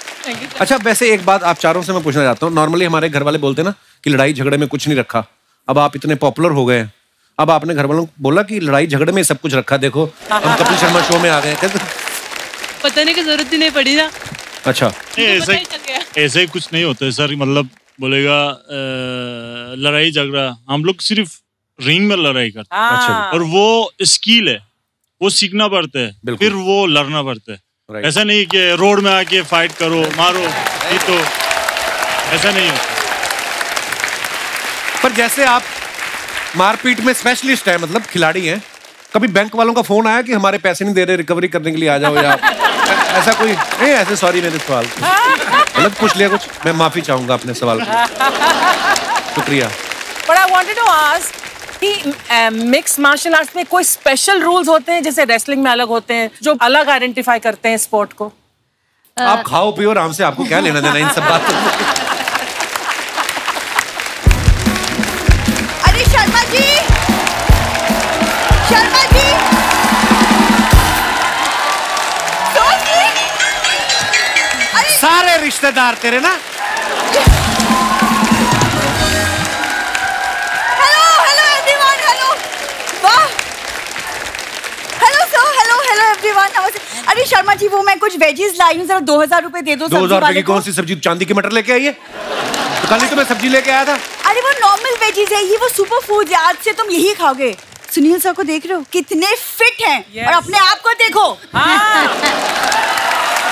अच्छा, वैसे एक बात आप चारों से मैं पूछना चाहता हूँ। नॉर्मली हमारे घर वाले बोलते हैं ना कि लड़ाई झगड़े में कुछ नहीं रखा। अब आप इतने पॉपुलर हो गए हैं, अब आपने घर वालों को बोला कि लड़ाई झगड़े में सब कुछ रखा, देखो हम कपिल शर्मा शो में आ गए। बताने की जरूरत ही नहीं पड़ी ना। अच्छा, ऐसे ही कुछ नहीं होता है सर। मतलब बोलेगा लड़ाई झगड़ा, हम लोग सिर्फ रिंग में लड़ाई करते हैं और वो स्किल है, वो सीखना पड़ता है, फिर वो लड़ना पड़ता है। ऐसा नहीं कि रोड में आके फाइट करो मारो, ये तो ऐसा नहीं होता। पर जैसे आप मारपीट में स्पेशलिस्ट है, मतलब खिलाड़ी हैं, कभी बैंक वालों का फोन आया कि हमारे पैसे नहीं दे रहे, रिकवरी करने के लिए आ जाओ, या ऐसा कोई नहीं? ऐसे सॉरी मेरे सवाल गलत पूछ लिया कुछ, मैं माफी चाहूंगा अपने सवाल को। शुक्रिया। But I wanted to ask कि मिक्स मार्शल आर्ट्स में कोई स्पेशल रूल्स होते हैं, जैसे रेसलिंग में अलग होते हैं, जो अलग आइडेंटिफाई करते हैं स्पोर्ट को? आप खाओ पियो आराम से, आपको क्या लेना देना इन सब बातों से? अरे शर्मा जी, शर्मा जी, सारे रिश्तेदार तेरे ना। अरे शर्मा जी, वो मैं कुछ वेजीज लाई हूँ, जरा 2000 रुपए दे दो। 2000 रुपए की कौन सी सब्जी? चांदी की मटर लेके आइए। तो कल ही तो मैं सब्जी लेके आया था। अरे वो नॉर्मल वेजीज है, ये वो सुपर फूड है, आज से तुम यही खाओगे। सुनील सर को देख रहे हो कितने फिट हैं और अपने आप को देखो।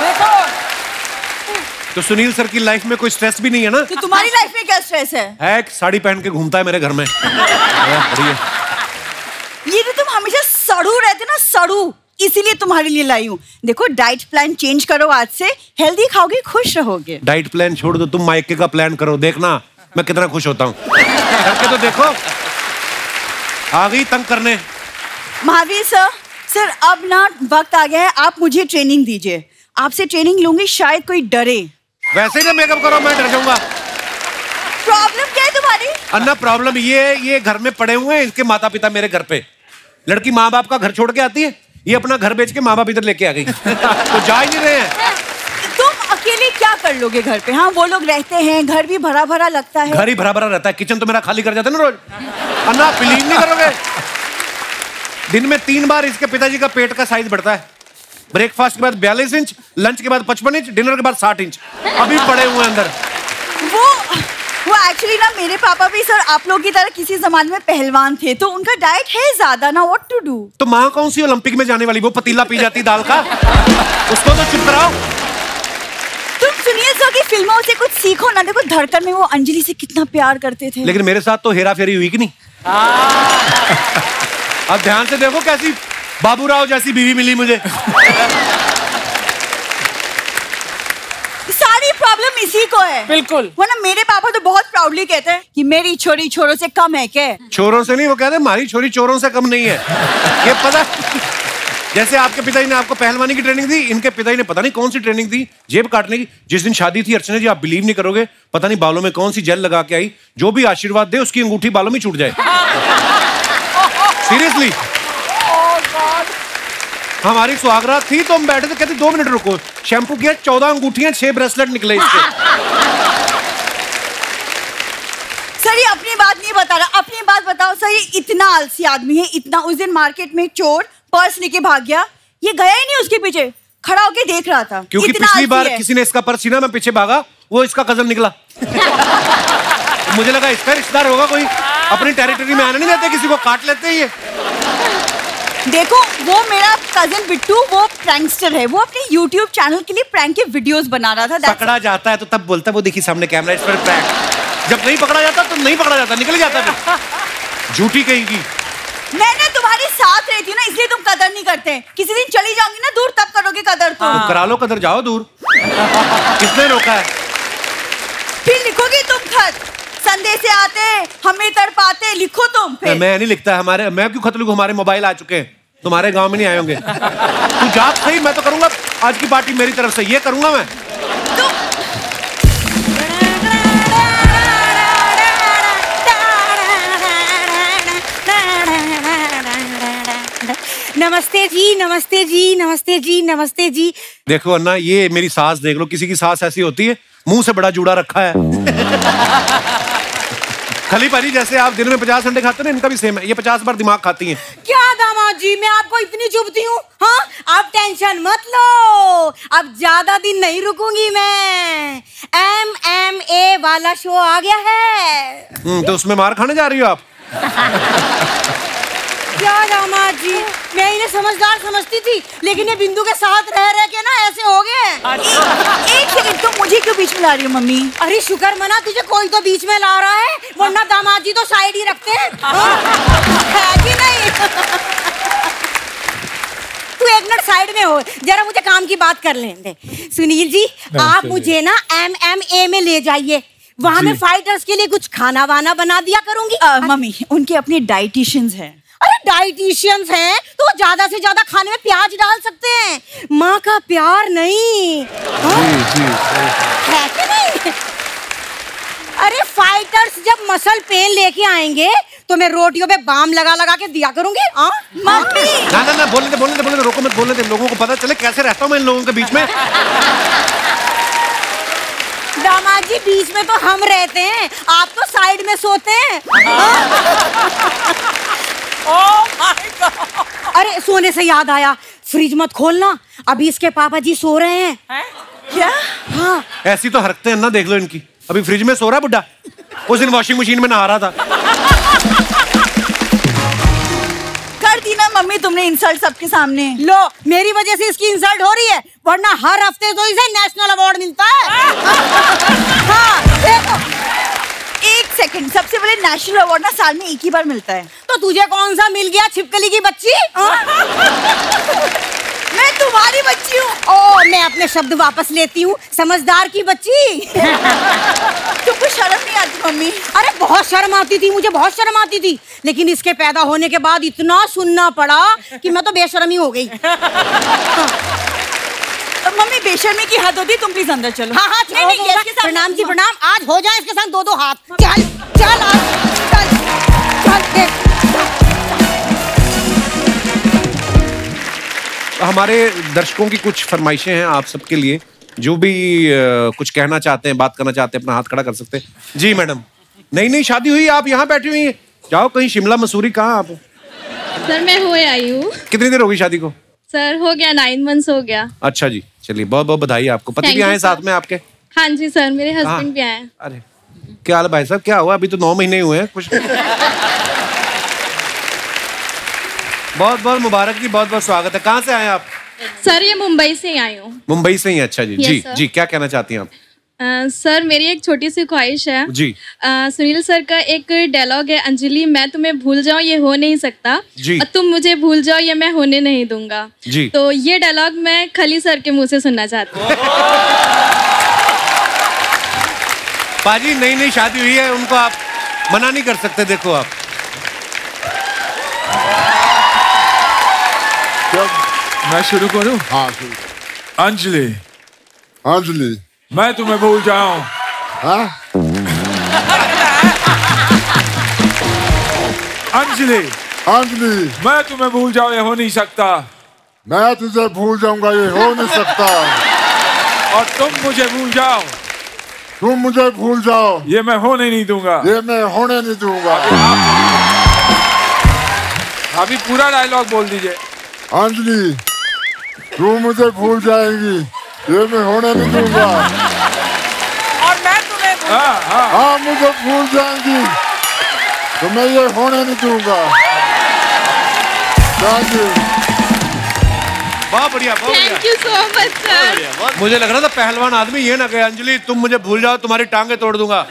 देखो तो सुनील सर की लाइफ में कोई स्ट्रेस भी नहीं है ना? तो तुम्हारी लाइफ में क्या स्ट्रेस है? एक साड़ी पहन के घूमता है मेरे घर में। ये तो तुम हमेशा सड़ू रहते ना, सड़ू, इसीलिए तुम्हारे लिए लाई हूँ। देखो डाइट प्लान चेंज करो, आज से हेल्दी खाओगे, खुश रहोगे। डाइट प्लान छोड़ दो, तुम मायके का प्लान करो, देखना मैं कितना खुश होता हूँ। करके तो देखो, आ गई तंग करने। महावीर सर अब ना वक्त आ गया है, आप मुझे ट्रेनिंग दीजिए। आपसे ट्रेनिंग लूंगी, शायद कोई डरे। वैसे ही मेकअप करो, मैं डर जाऊंगा। प्रॉब्लम क्या है तुम्हारी? अन्ना प्रॉब्लम ये घर में पड़े हुए हैं, इसके माता पिता मेरे घर पे। लड़की माँ बाप का घर छोड़ के आती है, ये अपना घर बेच के माँ बाप इधर लेके आ गई। तो जा ही नहीं रहे हैं। तुम अकेले क्या कर लोगे घर पे? हाँ वो लोग रहते हैं, घर भी भरा भरा लगता है। घर ही भरा भरा रहता है, किचन तो मेरा खाली कर जाता है ना रोज। अन्ना बिलीव नहीं करोगे, दिन में 3 बार इसके पिताजी का पेट का साइज बढ़ता है। ब्रेकफास्ट के बाद 42 इंच, लंच के बाद 55 इंच, डिनर के बाद 60 इंच अभी पड़े हुए हैं अंदर। वो एक्चुअली ना मेरे पापा भी सर आप लोग की तरह किसी जमाने में पहलवान थे, तो उनका डाइट है ज्यादा ना, व्हाट टू डू। तो माँ कौन सी ओलंपिक में जाने वाली, वो पतीला पी जाती दाल का, उसको तो चुप कराओ। तुम सुनील सर की फिल्मों से कुछ सीखो ना। देखो धड़कन में वो अंजलि से कितना प्यार करते थे। लेकिन मेरे साथ तो हेरा फेरी हुई कि नहीं। अब ध्यान से देखो कैसी बाबूराव जैसी बीवी मिली मुझे। सारी प्रॉब्लम इसी को है। बिल्कुल। वरना मेरे पापा तो बहुत प्राउडली कहते हैं कि मेरी छोरी छोरों से कम है। क्या छोरों से नहीं, वो कहते हैं हमारी छोरी चोरों से कम नहीं है। ये पता, जैसे आपके पिताजी ने आपको पहलवानी की ट्रेनिंग दी, इनके पिताजी ने पता नहीं कौन सी ट्रेनिंग दी, जेब काटने की। जिस दिन शादी थी अर्चना जी, आप बिलीव नहीं करोगे, पता नहीं बालों में कौन सी जेल लगा के आई, जो भी आशीर्वाद दे उसकी अंगूठी बालों में छूट जाए। सीरियसली। हमारी सुहागरात थी तो हम बैठे थे, कहते 2 मिनट रुको, शैम्पू किया, 14 अंगूठियां, 6 ब्रेसलेट निकले इसके। सर ये अपनी बात नहीं बता रहा, अपनी बात बताओ सर। ये इतना आलसी आदमी है, इतना। उस दिन मार्केट में चोर पर्स लेके भाग गया, ये गया ही नहीं उसके पीछे, खड़ा होके देख रहा था। क्योंकि पिछली बार किसी ने इसका पर्स छीना, मैं पीछे भागा, वो इसका कजन निकला। मुझे लगा इसका रिश्तेदार होगा कोई, अपनी टेरिटरी में आने नहीं देते, किसी को काट लेते हैं ये। देखो वो मेरा कजन बिट्टू, वो प्रैंकस्टर है, वो अपने YouTube चैनल के लिए प्रैंक के वीडियोस बना रहा था। पकड़ा जाता है तो तब बोलता है, वो देखिए सामने कैमरा, इस पर प्रैंक। जब नहीं पकड़ा जाता तो नहीं पकड़ा जाता, निकल जाता फिर। झूठी कहेगी। मैं ना तुम्हारे साथ रहती हूँ ना, इसलिए तुम कदर नहीं करते। किसी दिन चली जाऊंगी ना दूर, तब करोगे कदर। तो करा लो कदर, जाओ दूर। किसने रोका है? फिर लिखोगे तुम खत, संदेश से आते हमें तड़पाते, लिखो तुम फिर। मैं नहीं लिखता, हमारे, मैं क्यों खत लिखूं, हमारे मोबाइल आ चुके हैं, तुम्हारे गांव में नहीं आए होंगे। तू जा सही, मैं तो करूंगा आज की पार्टी मेरी तरफ से, ये करूंगा मैं। नमस्ते जी, नमस्ते जी, नमस्ते जी, नमस्ते जी। देखो अन्ना, ये मेरी सास देख लो, किसी की सास ऐसी होती है, मुंह से बड़ा जूड़ा रखा है। खली पाजी, जैसे आप दिन में 50 अंडे खाते हैं, इनका भी सेम है, ये 50 बार दिमाग खाती हैं। क्या दामाद जी, मैं आपको इतनी चुभती हूँ? हाँ, आप टेंशन मत लो, अब ज्यादा दिन नहीं रुकूंगी मैं। MMA वाला शो आ गया है। तो उसमें मार खाने जा रही हो आप? क्या दामाद जी, मैं इन्हें समझदार समझती थी, लेकिन ये बिंदु के साथ रह रह के ना ऐसे हो गए। एक सेकंड, तुम मुझे क्यों बीच में ला रही हो मम्मी? अरे शुक्र मना, तुझे कोई तो बीच में ला रहा है, वरना दामाद जी तो साइड ही रखते हैं। है कि नहीं? तू एक मिनट साइड में हो, जरा मुझे काम की बात कर लेने दे। सुनील जी, आप मुझे ना MMA में ले जाइए, वहाँ मैं फाइटर्स के लिए कुछ खाना वाना बना दिया करूंगी। मम्मी, उनके अपने डाइटिशियंस हैं। अरे डाइटिशियंस हैं तो ज्यादा से ज्यादा खाने में प्याज डाल सकते हैं, माँ का प्यार नहीं। है कि नहीं? अरे फाइटर्स जब मसल पेन लेके आएंगे तो मैं रोटियों पे बाम लगा लगा के दिया करूंगी। मम्मी ना बोलने दे, रोको मत, बोलने दे, लोगों को पता चले कैसे रहता हूँ मैं इन लोगों के बीच में। दामाद जी, बीच में तो हम रहते हैं, आप तो साइड में सोते हैं। अरे सोने से याद आया, फ्रिज मत खोलना, अभी इसके पापा जी सो रहे हैं। क्या? हाँ। ऐसी तो हरकतें हैं ना, देख लो इनकी। अभी फ्रिज में सो रहा है बुड्ढा, उस दिन वॉशिंग मशीन में नहा रहा था। कर दी ना मम्मी तुमने इंसल्ट सबके सामने। लो, मेरी वजह से इसकी इंसल्ट हो रही है, वरना हर हफ्ते तो इसे नेशनल अवार्ड मिलता है। हाँ, देखो, एक सेकंड, सबसे पहले नेशनल अवार्ड ना साल में एक ही बार मिलता है। तो तुझे कौन सा मिल गया, छिपकली की बच्ची? मैं तुम्हारी बच्ची हूँ। ओ, मैं अपने शब्द वापस लेती हूँ, समझदार की बच्ची। तुमको शर्म नहीं आती मम्मी? अरे बहुत शर्म आती थी, मुझे बहुत शर्म आती थी, लेकिन इसके पैदा होने के बाद इतना सुनना पड़ा कि मैं तो बेशर्मी हो गई। मम्मी बेशर्मी की हद होती, तुम प्लीज अंदर चलो। हाँ हाँ, प्रणाम जी प्रणाम, आज हो जाए इसके साथ 2-2 हाथ। चल चल चल चल। हमारे दर्शकों की कुछ फरमाइशें हैं आप सबके लिए, जो भी कुछ कहना चाहते हैं, बात करना चाहते हैं, अपना हाथ खड़ा कर सकते हैं। जी मैडम। नहीं शादी हुई, आप यहाँ बैठी हुई हैं, जाओ कहीं शिमला मसूरी, कहाँ आप? सर मैं हो आई हूँ। कितनी देर हो गई शादी को? सर हो गया 9 months हो गया। अच्छा जी, चलिए बहुत बहुत बधाई आपको। पति भी आए साथ में आपके? हाँ जी सर, मेरे हस्बैंड भी आए। अरे क्या हाल भाई साहब, क्या हुआ? अभी तो 9 महीने हुए हैं कुछ। बहुत बहुत मुबारक जी, बहुत बहुत स्वागत है। कहाँ से आए आप? सर ये मुंबई से ही आई हूँ। मुंबई से ही? अच्छा जी। जी सर। जी, क्या कहना चाहती हैं आप? सर मेरी एक छोटी सी ख्वाहिश है जी। सुनील सर का एक डायलॉग है, अंजलि मैं तुम्हें भूल जाऊं ये हो नहीं सकता जी। और तुम मुझे भूल जाओ ये मैं होने नहीं दूंगा जी। तो ये डायलॉग मैं खली सर के मुंह से सुनना चाहती हूँ। पाजी नई शादी हुई है, उनको आप मना नहीं कर सकते। देखो आप, मैं शुरू करूं? हाँ अंजलि, अंजलि मैं तुम्हें भूल जाऊं। हाँ? अंजलि, अंजलि मैं तुम्हें भूल जाऊं ये हो नहीं सकता। मैं तुझे भूल जाऊंगा ये हो नहीं सकता। और तुम मुझे भूल जाओ, तुम मुझे भूल जाओ ये मैं होने नहीं दूंगा। ये मैं होने नहीं दूंगा। अभी पूरा डायलॉग बोल दीजिए। अंजलि तू मुझे भूल जाएगी ये मैं होने नहीं दूंगा। और मैं तुम्हें हाँ मुझे भूल जाएंगी तो मैं ये होने नहीं दूंगा। थैंक यू, बहुत बढ़िया, बहुत बढ़िया। Thank you so much sir. मुझे लग रहा था पहलवान आदमी ये ना कहे अंजलि तुम मुझे भूल जाओ तुम्हारी टांगे तोड़ दूंगा।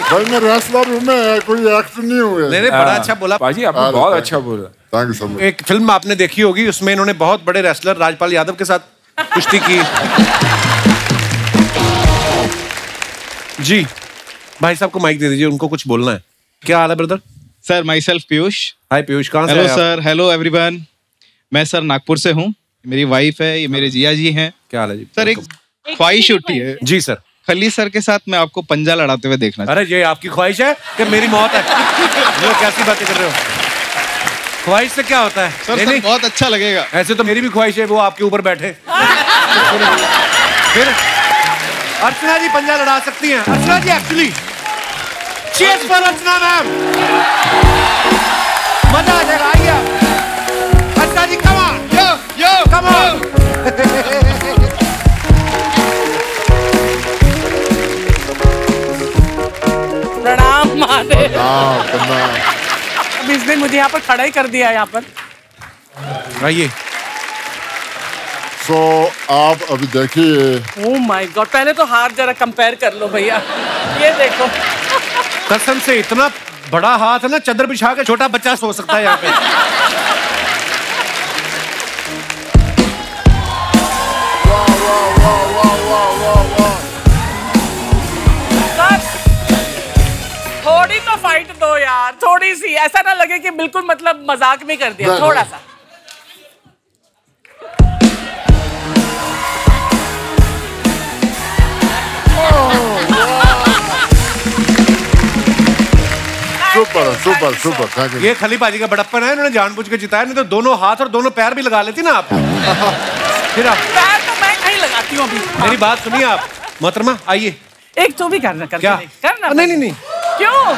भाई मैं रेसलर हूँ, मैं कोई एक्टर नहीं हुए। नहीं बड़ा अच्छा बोला पाजी, आपने बहुत अच्छा बोला। Thank you so much. एक फिल्म आपने देखी होगी, उसमें इन्होंने बहुत बड़े रेसलर राजपाल यादव के साथ कुश्ती की। जी भाई साहब को माइक दे दीजिए, उनको कुछ बोलना है। क्या हाल है brother? Sir myself Piyush. Hi Piyush, कहाँ से? Hello sir, hello everyone. मैं सर नागपुर से हूँ, मेरी वाइफ है, ये मेरे जिया जी हैं। क्या हाल है जी? सर एक ख्वाहिश उठी है जी सर, खली सर के साथ मैं आपको पंजा लड़ाते हुए देखना। अरे ये आपकी ख्वाहिश है कि मेरी मौत है? ये कैसी बातें कर रहे हो? ख्वाहिश से क्या होता है? सर, सर बहुत अच्छा लगेगा। ऐसे तो मेरी भी ख्वाहिश है वो आपके ऊपर बैठे। फिर अर्चना जी पंजा लड़ा सकती हैं। Archana ji actually cheers for Archana ma'am, मजा आ जाएगा। आइए अर्चना जी, come on yo come on. प्रणाम महादेव। अब इसने मुझे यहाँ पर खड़ा ही कर दिया। यहाँ पर आइए। सो आप अभी देखिए। ओह माय गॉड, पहले तो हाथ जरा कंपेयर कर लो भैया, ये देखो। कसम से इतना बड़ा हाथ है ना, चादर बिछा के छोटा बच्चा सो सकता है यहाँ पे। थोड़ी तो फाइट दो यार, थोड़ी सी, ऐसा ना लगे कि बिल्कुल मतलब मजाक में कर दिया, थोड़ा सा। Super super super, thank you. ये खली पाजी का बड़प्पन है, इन्होंने जानबूझ के जिताया, नहीं तो दोनों हाथ और दोनों पैर भी लगा लेती ना आप। फिर आप पैर तो मैं कहीं लगाती हूँ अभी। मेरी बात सुनिए आप मोहतरमा, आइए। एक तो भी करना कर क्या करना? नहीं क्यों?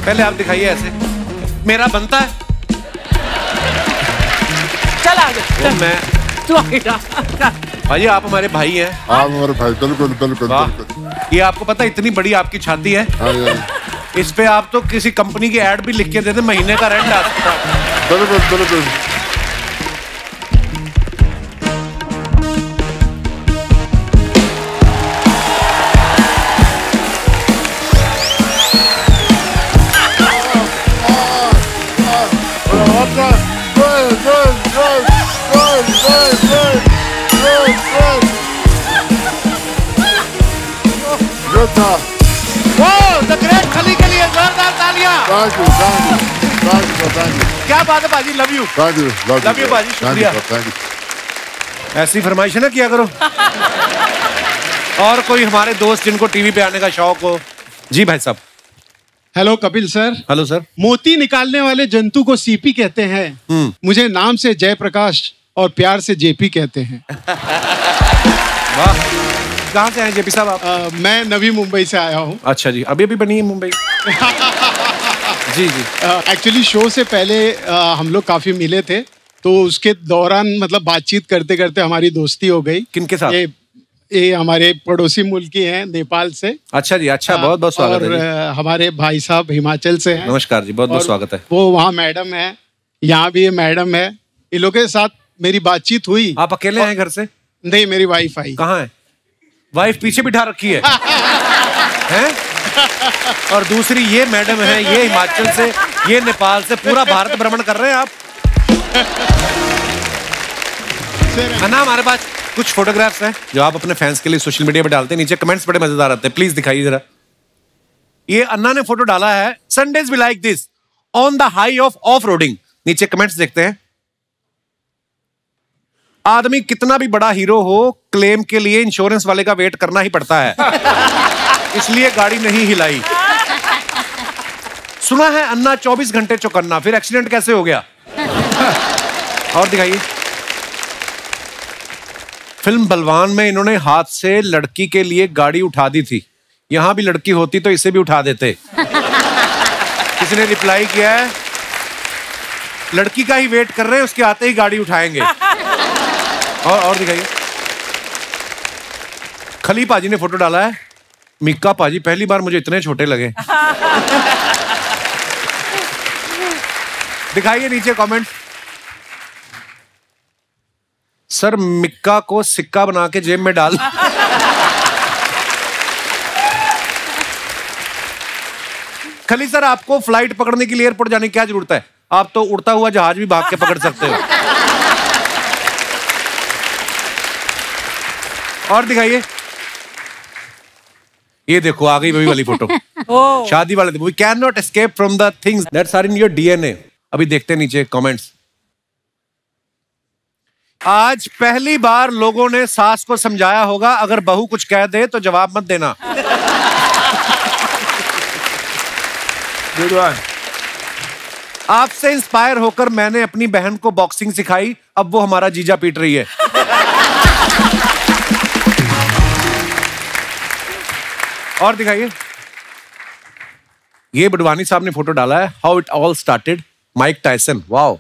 पहले आप दिखाइए ऐसे, मेरा बनता है चल आगे। मैं तू आगे भाई, आप हमारे भाई हैं। आप हमारे भाई, बिल्कुल बिल्कुल बिल्कुल। ये आपको पता है इतनी बड़ी आपकी छाती है, इस पे आप तो किसी कंपनी की ऐड भी लिख के देते, महीने का रेंट आ सकता है। बिल्कुल बिल्कुल। क्या बात है भाजी, लव यू। लव यू भाजी, शुक्रिया। ऐसी फरमाइश है ना किया करो। और कोई हमारे दोस्त जिनको टीवी पे आने का शौक हो। जी भाई साहब। Hello Kapil sir. Hello sir. मोती निकालने वाले जंतु को सीपी कहते हैं। मुझे नाम से जयप्रकाश और प्यार से जेपी कहते हैं। वाह, कहाँ से आए जेपी साहब आप? मैं नवी मुंबई से आया हूँ। अच्छा जी, अभी अभी बनी है मुंबई। जी जी। एक्चुअली शो से पहले हम लोग काफी मिले थे, तो उसके दौरान मतलब बातचीत करते करते हमारी दोस्ती हो गई। किनके साथ? ये हमारे पड़ोसी मुल्क की हैं, नेपाल से। अच्छा जी, अच्छा, बहुत बहुत स्वागत है। और हमारे भाई साहब हिमाचल से हैं। नमस्कार जी, बहुत बहुत स्वागत है। वो वहाँ मैडम है, यहाँ भी मैडम है। इन लोगों के साथ मेरी बातचीत हुई। आप अकेले हैं घर से? नहीं, मेरी वाइफ आई। कहाँ है वाइफ? पीछे बिठा रखी है, हैं? और दूसरी ये मैडम है, ये हिमाचल से, ये नेपाल से, पूरा भारत भ्रमण कर रहे हैं आप। है ना, हमारे पास कुछ फोटोग्राफ्स हैं जो आप अपने फैंस के लिए सोशल मीडिया पे डालते हैं। नीचे कमेंट्स बड़े मजेदार आते हैं, प्लीज दिखाइए जरा। ये अन्ना ने फोटो डाला है, Sundays we like this on the high of off roading. नीचे कमेंट्स देखते हैं। आदमी कितना भी बड़ा हीरो हो, क्लेम के लिए इंश्योरेंस वाले का वेट करना ही पड़ता है, इसलिए गाड़ी नहीं हिलाई। सुना है अन्ना 24 घंटे चौकन्ना, फिर एक्सीडेंट कैसे हो गया? और दिखाइए। फिल्म बलवान में इन्होंने हाथ से लड़की के लिए गाड़ी उठा दी थी। यहां भी लड़की होती तो इसे भी उठा देते। किसी ने रिप्लाई किया है, लड़की का ही वेट कर रहे हैं, उसके आते ही गाड़ी उठाएंगे। और दिखाइए। खली पाजी ने फोटो डाला है, मिक्का पाजी पहली बार मुझे इतने छोटे लगे। दिखाइए नीचे कमेंट। सर मिक्का को सिक्का बना के जेब में डाल। खली सर, आपको फ्लाइट पकड़ने के लिए एयरपोर्ट जाने की क्या जरूरत है? आप तो उड़ता हुआ जहाज भी भाग के पकड़ सकते हो। और दिखाइए। ये देखो, आ गई वही वाली फोटो। शादी वाले। We can not escape from the things that's are in your DNA. अभी देखते हैं नीचे कमेंट्स। आज पहली बार लोगों ने सास को समझाया होगा, अगर बहू कुछ कह दे तो जवाब मत देना। आपसे इंस्पायर होकर मैंने अपनी बहन को बॉक्सिंग सिखाई, अब वो हमारा जीजा पीट रही है। और दिखाइए। ये बडवानी साहब ने फोटो डाला है, how it all started, Mike Tyson. Wow.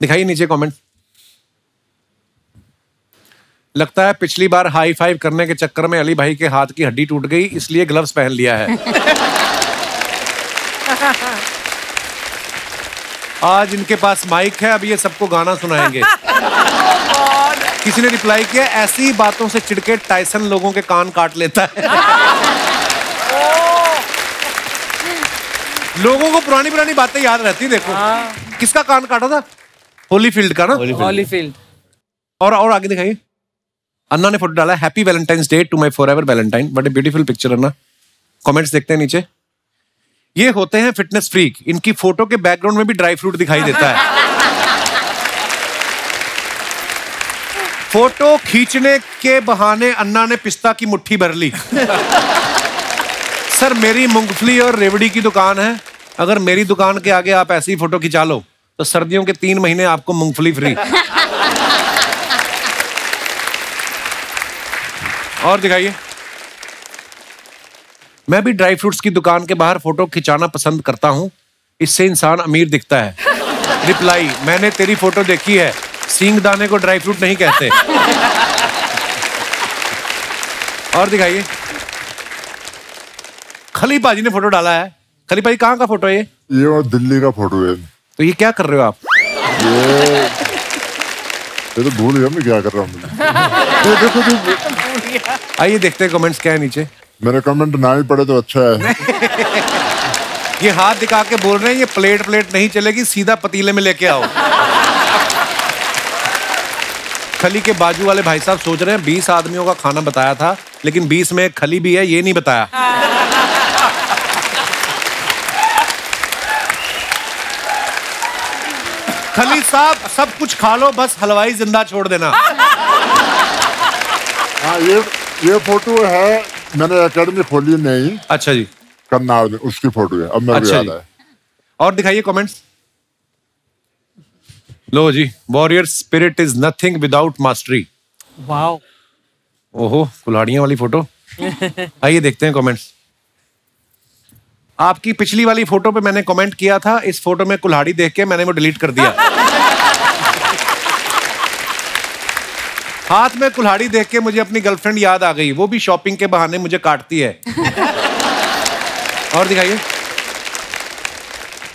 दिखाइए नीचे कमेंट। लगता है पिछली बार हाई फाइव करने के चक्कर में अली भाई के हाथ की हड्डी टूट गई, इसलिए ग्लव्स पहन लिया है। आज इनके पास माइक है, अब ये सबको गाना सुनाएंगे। किसी ने रिप्लाई किया, ऐसी बातों से चिढ़के टायसन लोगों के कान काट लेता है। लोगों को पुरानी पुरानी बातें याद रहती। देखो किसका कान काटा था? होलीफील्ड का ना। होलीफील्ड। और आगे दिखाइए। अन्ना ने फोटो डाला, happy valentine's day to my forever valentine. But a beautiful picture Anna. Comments देखते हैं नीचे। ये होते हैं फिटनेस फ्रीक, इनकी फोटो के बैकग्राउंड में भी ड्राई फ्रूट दिखाई देता है। फोटो खींचने के बहाने अन्ना ने पिस्ता की मुट्ठी भर ली। सर मेरी मूंगफली और रेवड़ी की दुकान है, अगर मेरी दुकान के आगे आप ऐसी फोटो खिंचा लो तो सर्दियों के 3 महीने आपको मूंगफली फ्री। और दिखाइए। मैं भी ड्राई फ्रूट्स की दुकान के बाहर फोटो खिंचाना पसंद करता हूं, इससे इंसान अमीर दिखता है। रिप्लाई, मैंने तेरी फोटो देखी है, सींग दाने को ड्राई फ्रूट नहीं कहते। और दिखाइए। खली पाजी ने फोटो डाला है। खली पाजी कहाँ का फोटो है ये वो दिल्ली का फोटो है। तो ये क्या कर रहे हो आप? ये तो भूल गया मैं क्या कर रहा हूँ। देखो आइए देखते हैं कमेंट्स क्या है नीचे। मेरे कमेंट ना ही पड़े तो अच्छा है। ये हाथ दिखा के बोल रहे हैं ये प्लेट नहीं चलेगी, सीधा पतीले में लेके आओ। खली के बाजू वाले भाई साहब सोच रहे हैं 20 आदमियों का खाना बताया था, लेकिन 20 में खली भी है, ये नहीं बताया। खली साहब सब कुछ खा लो, बस हलवाई जिंदा छोड़ देना। हाँ ये फोटो है, मैंने एकेडमी खोली नहीं। अच्छा जी। करनाल में उसकी फोटो है, अब मेरे को याद है। और दिखाइए कमेंट्स। लो जी, warrior spirit is nothing without mastery. Wow. ओहो, कुल्हाड़ियां वाली फोटो। आइए देखते हैं कमेंट्स। आपकी पिछली वाली फोटो पे मैंने कमेंट किया था, इस फोटो में कुल्हाड़ी देख के मैंने वो डिलीट कर दिया। हाथ में कुल्हाड़ी देख के मुझे अपनी गर्लफ्रेंड याद आ गई, वो भी शॉपिंग के बहाने मुझे काटती है। और दिखाइए।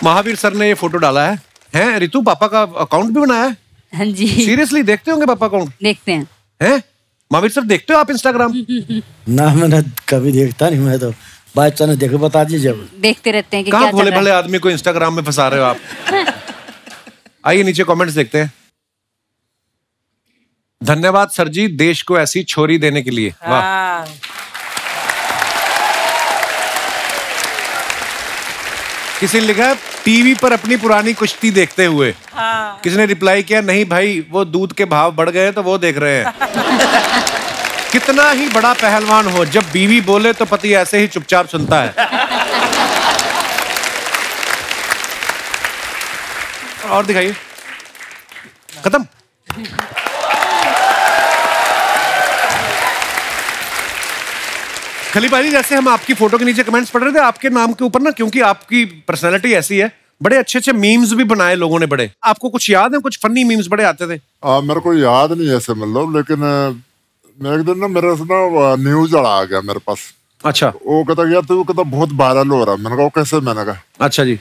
महावीर सर ने ये फोटो डाला है। हैं रितु, पापा का अकाउंट भी बनाया है? हाँ जी। सीरियसली देखते होंगे पापा अकाउंट? देखते हैं। हैं महावीर सर, देखते हो आप इंस्टाग्राम? ना मैंने कभी देखता नहीं, मैं तो बाय चांस देखो, बता दीजिए। देखते रहते हैं कि कहाँ भोले भले आदमी को इंस्टाग्राम में फंसा रहे हो आप। आइए नीचे कमेंट्स देखते हैं। धन्यवाद सर जी, देश को ऐसी छोरी देने के लिए। वाह। किसी ने लिखा है टीवी पर अपनी पुरानी कुश्ती देखते हुए। किसी ने रिप्लाई किया नहीं भाई, वो दूध के भाव बढ़ गए तो वो देख रहे हैं। कितना ही बड़ा पहलवान हो, जब बीवी बोले तो पति ऐसे ही चुपचाप सुनता है। और दिखाइए। खत्म। खली भाई, जैसे हम आपकी फोटो के नीचे कमेंट्स पढ़ रहे थे, आपके नाम के ऊपर ना, क्योंकि आपकी पर्सनैलिटी ऐसी है, बड़े अच्छे अच्छे मीम्स भी बनाए लोगों ने। बड़े आपको कुछ याद है? कुछ फनी मीम्स बड़े आते थे। मेरे को याद नहीं है ऐसे, मतलब, लेकिन एक दिन ना मेरे से ना न्यूज आ गया मेरे पास। अच्छा। वो कहता गया तो कहता बहुत वायरल हो रहा। मैंने कहा कैसे? मैंने कहा अच्छा जी।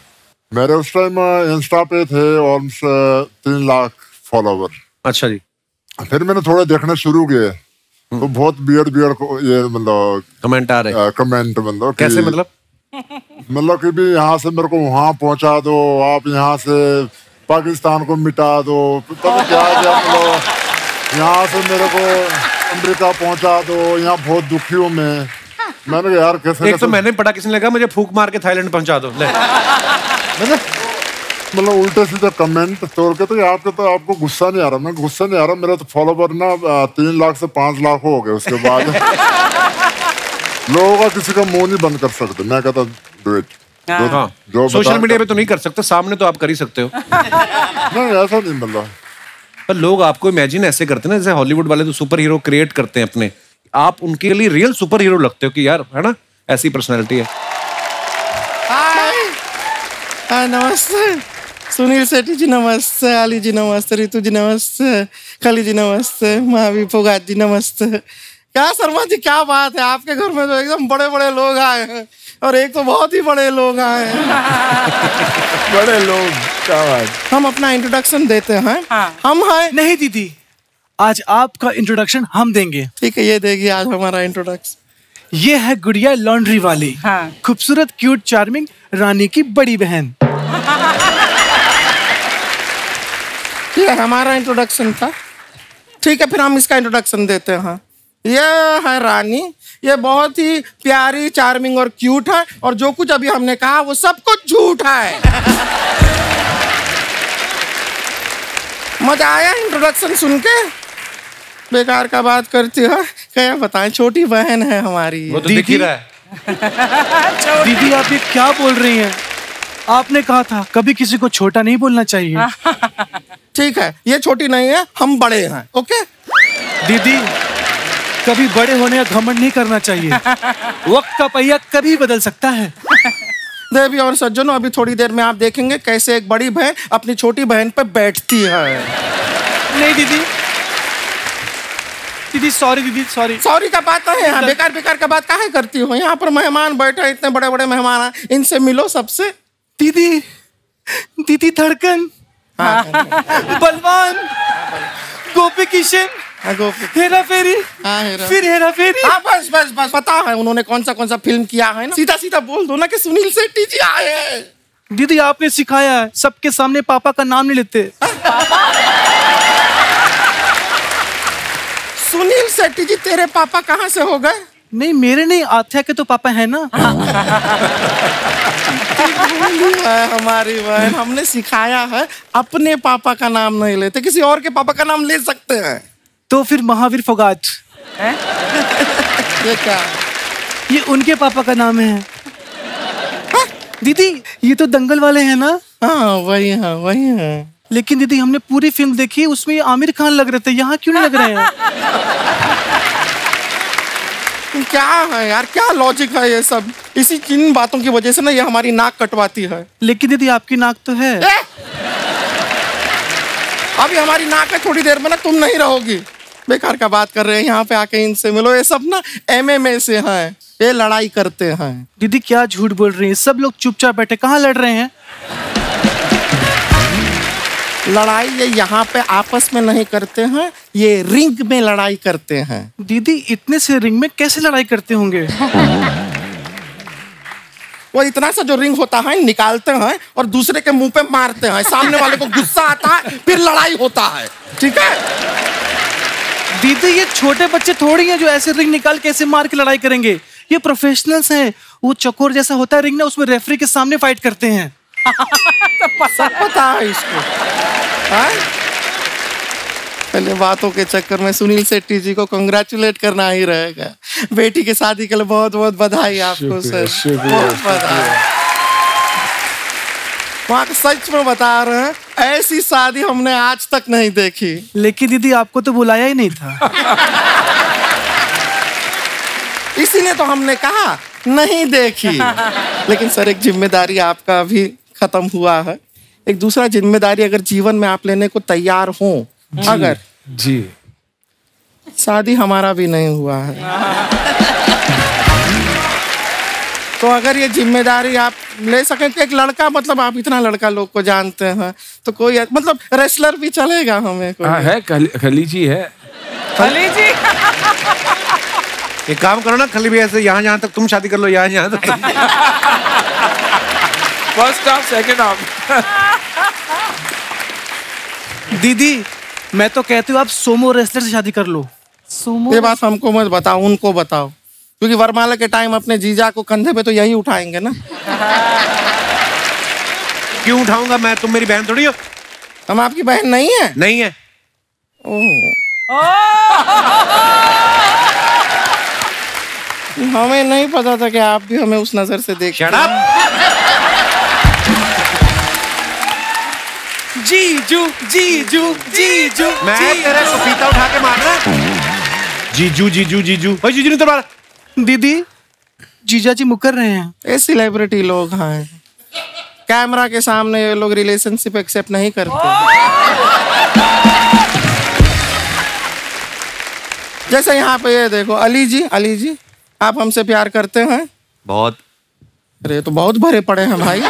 मेरे उस टाइम इंस्टा पे थे ऑलमोस्ट 3 लाख फॉलोवर। अच्छा जी। फिर मैंने थोड़ा देखना शुरू किए तो बहुत बियर्ड ये मतलब कमेंट आ रहे। कमेंट मतलब कैसे? मतलब कि भी यहाँ से मेरे को वहां पहुंचा दो, आप यहाँ से पाकिस्तान को मिटा दो, पता क्या क्या, मतलब यहाँ से मेरे को अमेरिका पहुंचा दो, यहाँ बहुत दुखी हूँ मैं। मैंने कहा यार कैसे? एक तो मैंने पढ़ा, किसी ने लगा मुझे फूक मार के थाईलैंड पहुंचा दो। मतलब उल्टे सीधे कमेंट तोड़ के। तो आपको गुस्सा नहीं आ रहा? मैं गुस्सा नहीं आ रहा, मेरा तो फॉलोवर ना 3 लाख से 5 लाख हो गए। उसके बाद लोगों का किसी का मुंह नहीं बंद कर सकते। मैं कहता डू इट। जो सोशल मीडिया पे तो नहीं कर सकते, सामने तो आप कर ही सकते हो। नहीं ऐसा नहीं, मतलब पर लोग आपको इमेजिन ऐसे करते हैं ना, जैसे हॉलीवुड वाले तो सुपर हीरो क्रिएट करते हैं अपने, आप उनके लिए रियल सुपर हीरो लगते हो कि यार, है ना, ऐसी पर्सनैलिटी है। हाय नमस्ते सुनील शेट्टी जी, नमस्ते आली जी, नमस्ते रितु जी, नमस्ते खली जी, नमस्ते महावीर फोगाट जी, नमस्ते। क्या शर्मा जी, क्या बात है, आपके घर में तो एकदम बड़े बड़े लोग आए हैं, और एक तो बहुत ही बड़े लोग आए हैं। बड़े लोग, क्या बात। हम अपना इंट्रोडक्शन देते हैं। हम हैं। नहीं दीदी, आज आपका इंट्रोडक्शन हम देंगे। ठीक है, ये देखिए आज हमारा इंट्रोडक्शन। ये है गुड़िया लॉन्ड्री वाली, खूबसूरत क्यूट चार्मिंग रानी की बड़ी बहन। ये हमारा इंट्रोडक्शन था। ठीक है, फिर हम इसका इंट्रोडक्शन देते हैं। ये है रानी, ये बहुत ही प्यारी, चार्मिंग और क्यूट है, और जो कुछ अभी हमने कहा वो सब कुछ झूठ है। मजा आया इंट्रोडक्शन सुन के? बेकार का बात करती है, क्या बताएं, छोटी बहन है हमारी। वो तो दिख ही रहा है। दीदी आप ये क्या बोल रही हैं? आपने कहा था कभी किसी को छोटा नहीं बोलना चाहिए। ठीक है, ये छोटी नहीं है, हम बड़े हैं। ओके दीदी, कभी बड़े होने का घमंड नहीं करना चाहिए। वक्त का पहिया कभी बदल सकता है। देवी और सज्जनों, अभी थोड़ी देर में आप देखेंगे कैसे एक बड़ी बहन अपनी छोटी बहन पे बैठती है। नहीं दीदी, दीदी सॉरी, दीदी सॉरी। सॉरी का बात है यहाँ, बेकार बेकार का बात काहे करती हो? यहाँ पर मेहमान बैठे, इतने बड़े बड़े मेहमान हैं, इनसे मिलो सबसे। दीदी, दीदी धड़कन, बलवान, गोपी किशन, हेरा फेरी, फिर हेरा फेरी। हाँ बस बस बस, पता है उन्होंने कौन सा फिल्म किया है ना। सीधा सीधा बोल दो ना कि सुनील शेट्टी जी आए हैं। दीदी आपने सिखाया है, सबके सामने पापा का नाम नहीं लेते। सुनील शेट्टी जी तेरे पापा कहाँ से हो गए? नहीं मेरे नहीं, आथ्या के तो पापा है ना। हमारी बहन, हमने सिखाया है अपने पापा का नाम नहीं लेते, किसी और के पापा का नाम ले सकते हैं। तो फिर महावीर फोगाट ये क्या? ये उनके पापा का नाम है। दीदी ये तो दंगल वाले हैं ना? हाँ वही है, वही है। लेकिन दीदी हमने पूरी फिल्म देखी, उसमें आमिर खान लग रहे थे, यहाँ क्यों नहीं लग रहे हैं? क्या है यार, क्या लॉजिक है ये सब? इसी किन बातों की वजह से ना ये हमारी नाक कटवाती है। लेकिन दीदी आपकी नाक तो है। अभी हमारी नाक है, थोड़ी देर में ना तुम नहीं रहोगी। बेकार का बात कर रहे हैं, यहाँ पे आके इनसे मिलो। ये सब ना MMA से हैं, ये लड़ाई करते हैं। दीदी क्या झूठ बोल रही है, सब लोग चुपचाप बैठे, कहाँ लड़ रहे हैं? लड़ाई ये यहाँ पे आपस में नहीं करते हैं, ये रिंग में लड़ाई करते हैं। दीदी इतने से रिंग में कैसे लड़ाई करते होंगे? वो इतना सा जो रिंग होता है निकालते हैं और दूसरे के मुंह पे मारते हैं, सामने वाले को गुस्सा आता है, फिर लड़ाई होता है। ठीक है दीदी, ये छोटे बच्चे थोड़ी हैं जो ऐसे रिंग निकाल के ऐसे मार के लड़ाई करेंगे। ये प्रोफेशनल्स हैं। वो चकोर जैसा होता है रिंग ना, उसमें रेफरी के सामने फाइट करते हैं। सब पता है इसको। पहले बातों के चक्कर में सुनील शेट्टी जी को कंग्रेचुलेट करना ही रहेगा। बेटी की शादी के लिए बहुत बहुत बधाई आपको सर, बहुत बधाई। वहाँ सच में बता रहे हैं, ऐसी शादी हमने आज तक नहीं देखी। लेकिन दीदी आपको तो बुलाया ही नहीं था। इसीलिए तो हमने कहा नहीं देखी। लेकिन सर एक जिम्मेदारी आपका अभी खत्म हुआ है। एक दूसरा जिम्मेदारी अगर जीवन में आप लेने को तैयार हो, अगर जी शादी हमारा भी नहीं हुआ है तो अगर ये जिम्मेदारी आप ले सकें कि एक लड़का, मतलब आप इतना लड़का लोग को जानते हैं, तो कोई मतलब रेसलर भी चलेगा हमें कोई? है खली जी है। खली जी एक काम करो ना, खली भी ऐसे यहाँ तक तुम शादी कर लो, यहाँ तक फर्स्ट हाफ सेकंड हाफ। दीदी मैं तो कहती हूँ आप सोमो रेसलर से शादी कर लो। ये बात हमको मत बताओ, उनको बताओ, क्योंकि वरमाला के टाइम अपने जीजा को कंधे पे तो यही उठाएंगे ना। क्यों उठाऊंगा मैं? तुम मेरी बहन थोड़ी हो। हम आपकी बहन नहीं है? नहीं है। हमें नहीं पता था कि आप भी हमें उस नजर से देख। जीजू जीजू जीजू, मैं तेरे को पीता उठा के मार रहा। जीजू जीजू जीजू, भाई जीजू नहीं तो मार। दीदी जीजा जी मुकर रहे हैं। ये सेलिब्रिटी लोग हैं, कैमरा के सामने ये लोग रिलेशनशिप एक्सेप्ट नहीं करते। जैसे यहाँ पे ये देखो, अली जी आप हमसे प्यार करते हैं? बहुत। अरे तो बहुत भरे पड़े हैं भाई।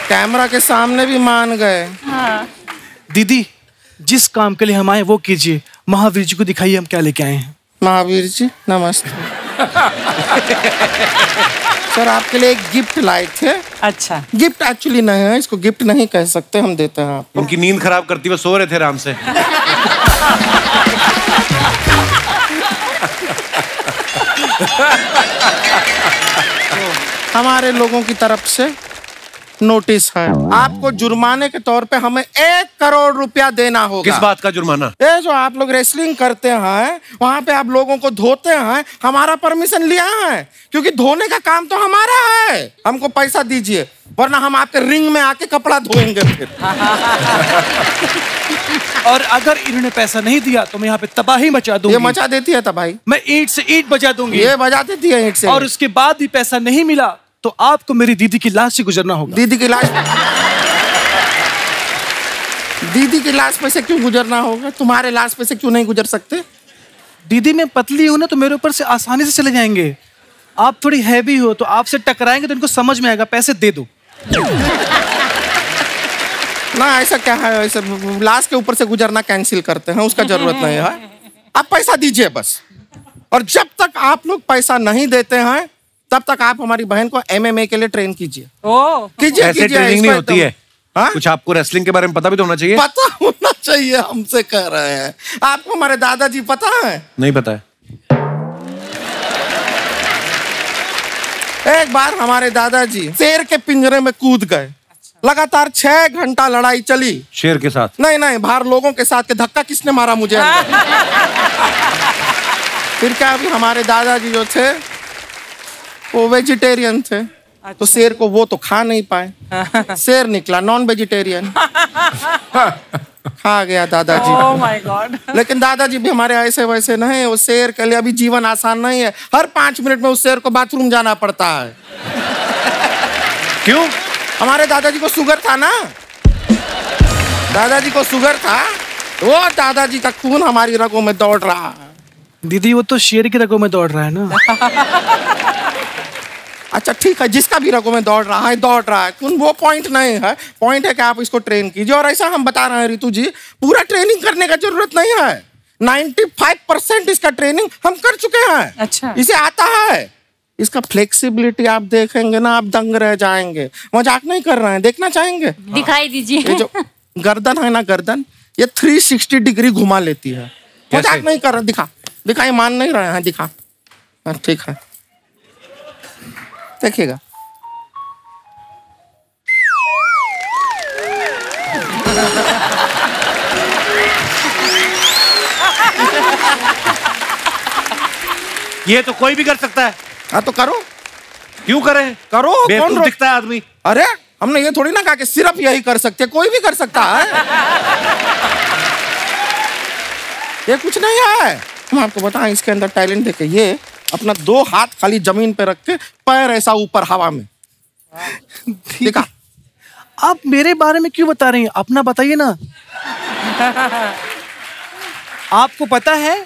कैमरा के सामने भी मान गए। हाँ। दीदी जिस काम के लिए हम आए वो कीजिए, महावीर जी को दिखाइए हम क्या लेके आए हैं। महावीर जी नमस्ते। सर आपके लिए एक गिफ्ट लाए थे। अच्छा। गिफ्ट एक्चुअली नहीं है, इसको गिफ्ट नहीं कह सकते, हम देते हैं आपको। उनकी नींद खराब करती, वो सो रहे थे आराम से। हमारे लोगों की तरफ से नोटिस है, आपको जुर्माने के तौर पे हमें 1 करोड़ रुपया देना होगा। किस बात का जुर्माना? ये जो आप लोग रेसलिंग करते हैं, वहाँ पे आप लोगों को धोते हैं, हमारा परमिशन लिया है, क्योंकि धोने का काम तो हमारा है। हमको पैसा दीजिए, वरना हम आपके रिंग में आके कपड़ा धोएंगे फिर। और अगर इन्होंने पैसा नहीं दिया तो मैं यहाँ पे तबाही मचा दूंगी। ये मचा देती है तबाही। मैं ईंट से ईंट बजा दूंगी। ये बजा देती है ईंट से। और उसके बाद भी पैसा नहीं मिला तो आपको मेरी दीदी की लाश से गुजरना होगा। दीदी की लाश दीदी की लाश पे से क्यों गुजरना होगा? तुम्हारे लाश पे से क्यों नहीं गुजर सकते? दीदी मैं पतली हूं ना, तो मेरे ऊपर से आसानी से चले जाएंगे। आप थोड़ी हैवी हो, तो आपसे टकराएंगे तो इनको समझ में आएगा, पैसे दे दो। ना ऐसा क्या है, ऐसा लाश के ऊपर से गुजरना कैंसिल करते हैं, उसका जरूरत नहीं है। आप पैसा दीजिए बस। और जब तक आप लोग पैसा नहीं देते हैं तब तक आप हमारी बहन को MMA के लिए ट्रेन कीजिए। कीजिए ऐसे ट्रेनिंग नहीं होती है। कुछ आपको रेसलिंग के बारे में पता भी तो होना चाहिए। पता होना चाहिए, हमसे कह रहे हैं। आपको हमारे दादाजी पता है? नहीं पता है। एक बार हमारे दादाजी शेर के पिंजरे में कूद गए। लगातार 6 घंटा लड़ाई चली। शेर के साथ? नहीं, बाहर लोगों के साथ। के धक्का किसने मारा मुझे? फिर क्या, अभी हमारे दादाजी जो थे वो वेजिटेरियन थे। तो शेर को वो तो खा नहीं पाए। शेर निकला नॉन वेजिटेरियन। खा गया दादाजी। Oh my God. लेकिन दादाजी भी हमारे ऐसे वैसे नहीं। वो शेर के लिए अभी जीवन आसान नहीं है। हर 5 मिनट में उस शेर को बाथरूम जाना पड़ता है। क्यों? हमारे दादाजी को शुगर था ना। दादाजी को शुगर था, वो दादाजी का खून हमारी रगों में दौड़ रहा है। दीदी वो तो शेर की रगों में दौड़ रहा है ना। अच्छा ठीक है, जिसका भी रगों में दौड़ रहा है खून, वो पॉइंट नहीं है। पॉइंट है कि आप इसको ट्रेन कीजिए। और ऐसा हम बता रहे हैं ऋतु जी, पूरा ट्रेनिंग करने का जरूरत नहीं है। 95% इसका ट्रेनिंग हम कर चुके हैं। अच्छा। इसे आता है। इसका फ्लेक्सिबिलिटी आप देखेंगे ना, आप दंग रह जाएंगे। मजाक नहीं कर रहे हैं, देखना चाहेंगे? दिखाई दीजिए। ये जो गर्दन है ना, गर्दन ये 360 डिग्री घुमा लेती है। मजाक नहीं कर रहा। दिखा, ये मान नहीं रहे हैं। दिखा, ठीक है, देखिएगा। ये तो कोई भी कर सकता है। हाँ तो करो। क्यों करें? करो। कौन दिखता है आदमी? अरे हमने ये थोड़ी ना कहा कि सिर्फ यही कर सकते, कोई भी कर सकता है। ये कुछ नहीं है। हम आपको बताएं, इसके अंदर टैलेंट देखे। ये अपना 2 हाथ खाली जमीन पे रख के पैर ऐसा ऊपर हवा में दिखा। आप मेरे बारे में क्यों बता रही हैं? अपना बताइए ना। आपको पता है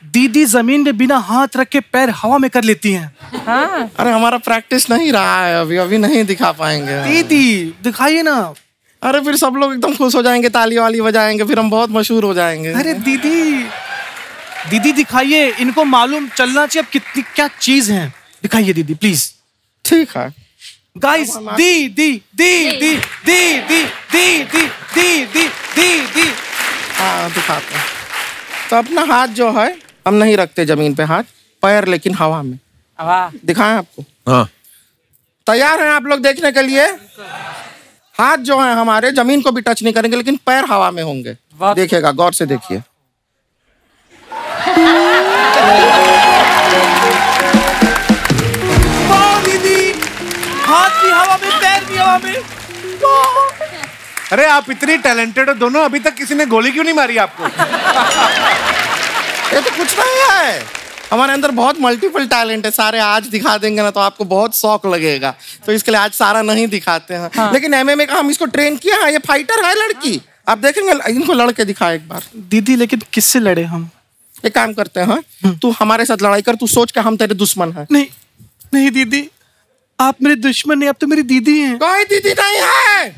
दीदी जमीन में बिना हाथ रख के पैर हवा में कर लेती हैं। हाँ। अरे हमारा प्रैक्टिस नहीं रहा है, अभी नहीं दिखा पाएंगे। दीदी दिखाइए ना। अरे फिर सब लोग एकदम खुश हो जाएंगे, ताली वाली बजाएंगे, फिर हम बहुत मशहूर हो जाएंगे। अरे दीदी दिखाइए, इनको मालूम चलना चाहिए अब कितनी क्या चीज है। दिखाइए दीदी प्लीज। ठीक है गाइस, दी। हाँ दिखाते हैं। तो अपना हाथ जो है हम नहीं रखते जमीन पे, हाथ पैर लेकिन हवा में। दिखाएं आपको? हाँ। तैयार हैं आप लोग देखने के लिए? हाथ जो है हमारे जमीन को भी टच नहीं करेंगे, लेकिन पैर हवा में होंगे। देखिएगा, गौर से देखिए। दीदी, हाथ भी हवा में, पैर भी हवा में। अरे आप इतनी टैलेंटेड हो दोनों, अभी तक किसी ने गोली क्यों नहीं मारी आपको? ये तो कुछ नहीं है। हमारे अंदर बहुत मल्टीपल टैलेंट है। सारे आज दिखा देंगे ना तो आपको बहुत शौक लगेगा, तो इसके लिए आज सारा नहीं दिखाते हैं। हाँ। लेकिन MMA का हम इसको ट्रेन किया है। ये फाइटर है लड़की, आप देखेंगे। इनको लड़के दिखा एक बार। दीदी लेकिन किससे लड़े हम? एक काम करते हैं, तू हमारे साथ लड़ाई कर। तू सोच के हम तेरे दुश्मन हैं। नहीं दीदी, आप मेरे दुश्मन नहीं, आप तो मेरी दीदी हैं। कोई दीदी नहीं है।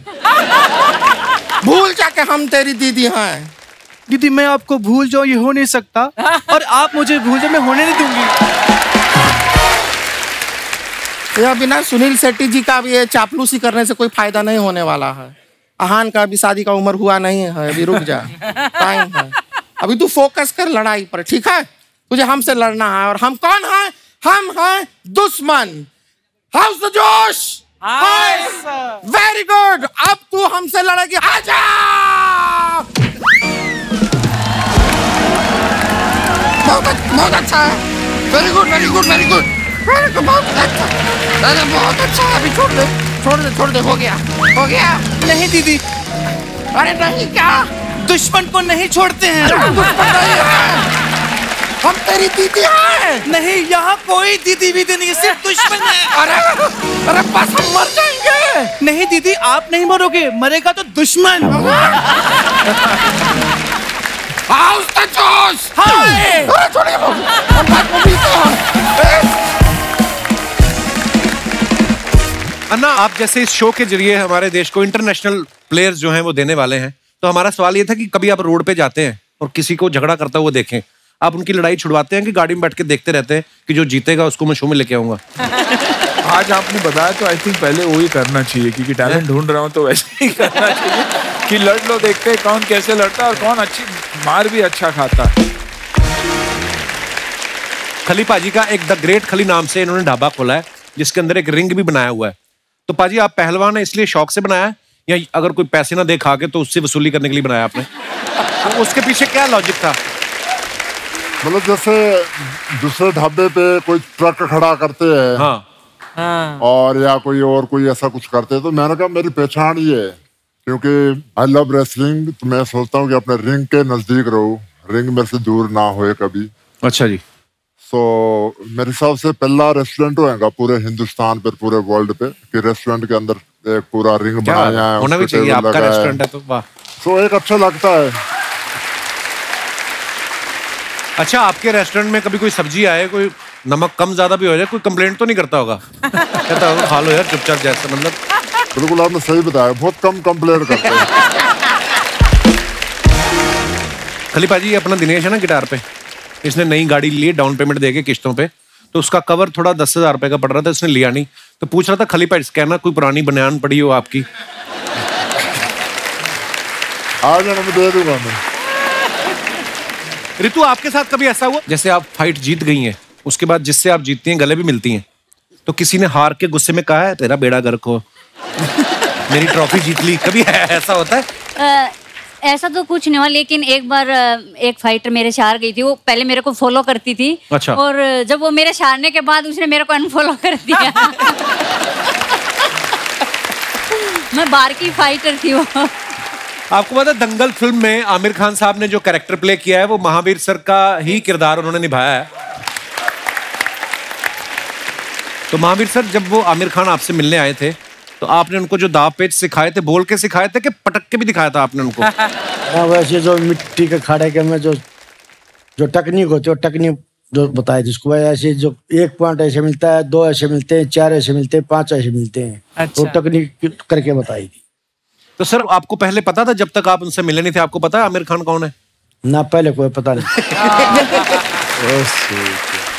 भूल जा के हम तेरी दीदी हैं। दीदी मैं आपको भूल जाऊं, ये हो नहीं सकता। और आप मुझे भूल जाओ, मैं होने नहीं दूंगी। ये बिना सुनील शेट्टी जी का भी ये चापलूसी करने से कोई फायदा नहीं होने वाला है। आहान का अभी शादी का उम्र हुआ नहीं है, अभी रुक जा, टाइम है। अभी तू फोकस कर लड़ाई पर, ठीक है? तुझे हमसे लड़ना है। और हम कौन हैं? हम हैं दुश्मन। हाउस द जोश। Very good. अब तू हमसे लड़ेगी। आजा। बहुत अच्छा है। Very good very good very good very good, बहुत अच्छा। अरे बहुत अच्छा। अभी छोड़ दे। हो गया। नहीं दीदी। अरे नहीं क्या? दुश्मन को नहीं छोड़ते हैं। दुश्मन नहीं है, हम तेरी दीदी हैं। नहीं, यहाँ कोई दीदी वीदी नहीं, सिर्फ दुश्मन है। अरे बस हम मर जाएंगे। है? नहीं दीदी, आप नहीं मरोगे, मरेगा तो दुश्मन। अन्ना, आप जैसे इस शो के जरिए हमारे देश को इंटरनेशनल प्लेयर्स जो हैं वो देने वाले हैं, तो हमारा सवाल ये था कि कभी आप रोड पे जाते हैं और किसी को झगड़ा करता हुआ देखें, आप उनकी लड़ाई छुड़वाते हैं कि गाड़ी में बैठ के देखते रहते हैं कि जो जीतेगा उसको मैं शो में लेके आऊंगा? आज आपने बताया तो आई थिंक पहले वो ही करना चाहिए, क्योंकि टैलेंट ढूंढ रहा हूँ तो वैसे ही करना चाहिए कि लड़ लो, देखते हैं कौन कैसे लड़ता है और कौन अच्छी मार भी अच्छा खाता है। खली पाजी का एक द ग्रेट खली नाम से इन्होंने ढाबा खोला है जिसके अंदर एक रिंग भी बनाया हुआ है। तो पाजी, आप पहलवान है इसलिए शौक से बनाया है या अगर कोई पैसे ना दे खा के तो उससे वसूली करने के लिए बनाया आपने? तो उसके पीछे क्या लॉजिक था? मतलब जैसे दूसरे ढाबे पे कोई ट्रक खड़ा करते हैं, हाँ, और या कोई ऐसा कुछ करते हैं, तो मैंने कहा मेरी पहचान ये है, क्योंकि आई लव रेसलिंग, तो मैं सोचता हूँ कि अपने रिंग के नजदीक रहूं, रिंग मेरे से दूर ना होए कभी। अच्छा जी। सो मेरे हिसाब से पहला रेस्टोरेंट होगा पूरे हिंदुस्तान पर, पूरे वर्ल्ड पे, कि रेस्टोरेंट के अंदर एक पूरा रिंग बनाया है, होना भी चाहिए, आपका रेस्टोरेंट है तो वाह। सो एक अच्छा लगता है। अच्छा, आपके रेस्टोरेंट में कभी कोई सब्जी आए, कोई नमक कम ज्यादा भी हो जाए, कोई कंप्लेंट तो नहीं करता होगा? कहता होगा खा लो यार चुपचाप, जैसा मतलब। बिल्कुल आपने सही बताया, बहुत कम कंप्लेंट करते हैं। खली पाजी, अपना दिनेश है ना गिटार पे, इसने नई गाड़ी ली डाउन पेमेंट देके किश्तों पे, तो उसका कवर थोड़ा 10,000 रुपए का पड़ रहा था, इसने लिया नहीं, तो पूछ रहा था खली पाजी कहना कोई पुरानी बनियान पड़ी हो आपकी? आ जाना, मैं दे दूंगा मैं। रितु, आपके साथ कभी ऐसा हुआ जैसे आप फाइट जीत गई हैं, उसके बाद जिससे आप जीतती हैं गले भी मिलती हैं, तो किसी ने हार के गुस्से में कहा है तेरा बेड़ा गर्क हो, मेरी ट्रॉफी जीत ली, कभी ऐसा होता है? ऐसा तो कुछ नहीं हुआ, लेकिन एक बार एक फाइटर मेरे से हार गई थी। वो पहले मेरे को फॉलो करती थी। अच्छा। और जब वो मेरे से हारने के बाद उसने मेरे को अनफॉलो कर दिया। मैं बाहर की फाइटर थी वो। आपको पता है दंगल फिल्म में आमिर खान साहब ने जो कैरेक्टर प्ले किया है वो महावीर सर का ही किरदार उन्होंने निभाया है। तो महावीर सर, जब वो आमिर खान आपसे मिलने आए थे तो आपने उनको जो दाव पेच सिखाए थे, बोल के सिखाए थे कि पटक के भी दिखाया था आपने उनको? हाँ, वैसे जो मिट्टी के खाड़े के में जो टेक्निक होती है, टेक्निक जो बताई थी उसको, ऐसे जो 1 पॉइंट ऐसे मिलता है, 2 ऐसे मिलते हैं, 4 ऐसे मिलते हैं, 5 ऐसे मिलते हैं। अच्छा। तो टेक्निक करके बताई थी। तो सर, आपको पहले पता था जब तक आप उनसे मिले नहीं थे, आपको पता है आमिर खान कौन है? ना, पहले कोई पता नहीं।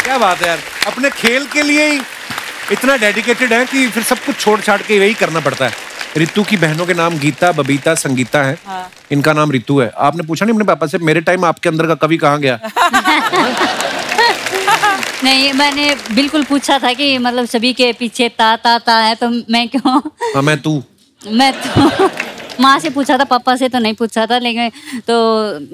क्या बात है यार, अपने खेल के लिए ही इतना डेडिकेटेड है कि फिर सब कुछ छोड़ छाड़ के वही करना पड़ता है। रितु की बहनों के नाम गीता, बबीता, संगीता है। हाँ। इनका नाम रितु है। आपने पूछा नहीं अपने पापा से मेरे टाइम आपके अंदर का कवि कहाँ गया? नहीं, मैंने बिल्कुल पूछा था कि मतलब सभी के पीछे ता ता ता है, तो मैं क्यों? हाँ, मैं तू। मैं तो माँ से पूछा था, पापा से तो नहीं पूछा था। लेकिन तो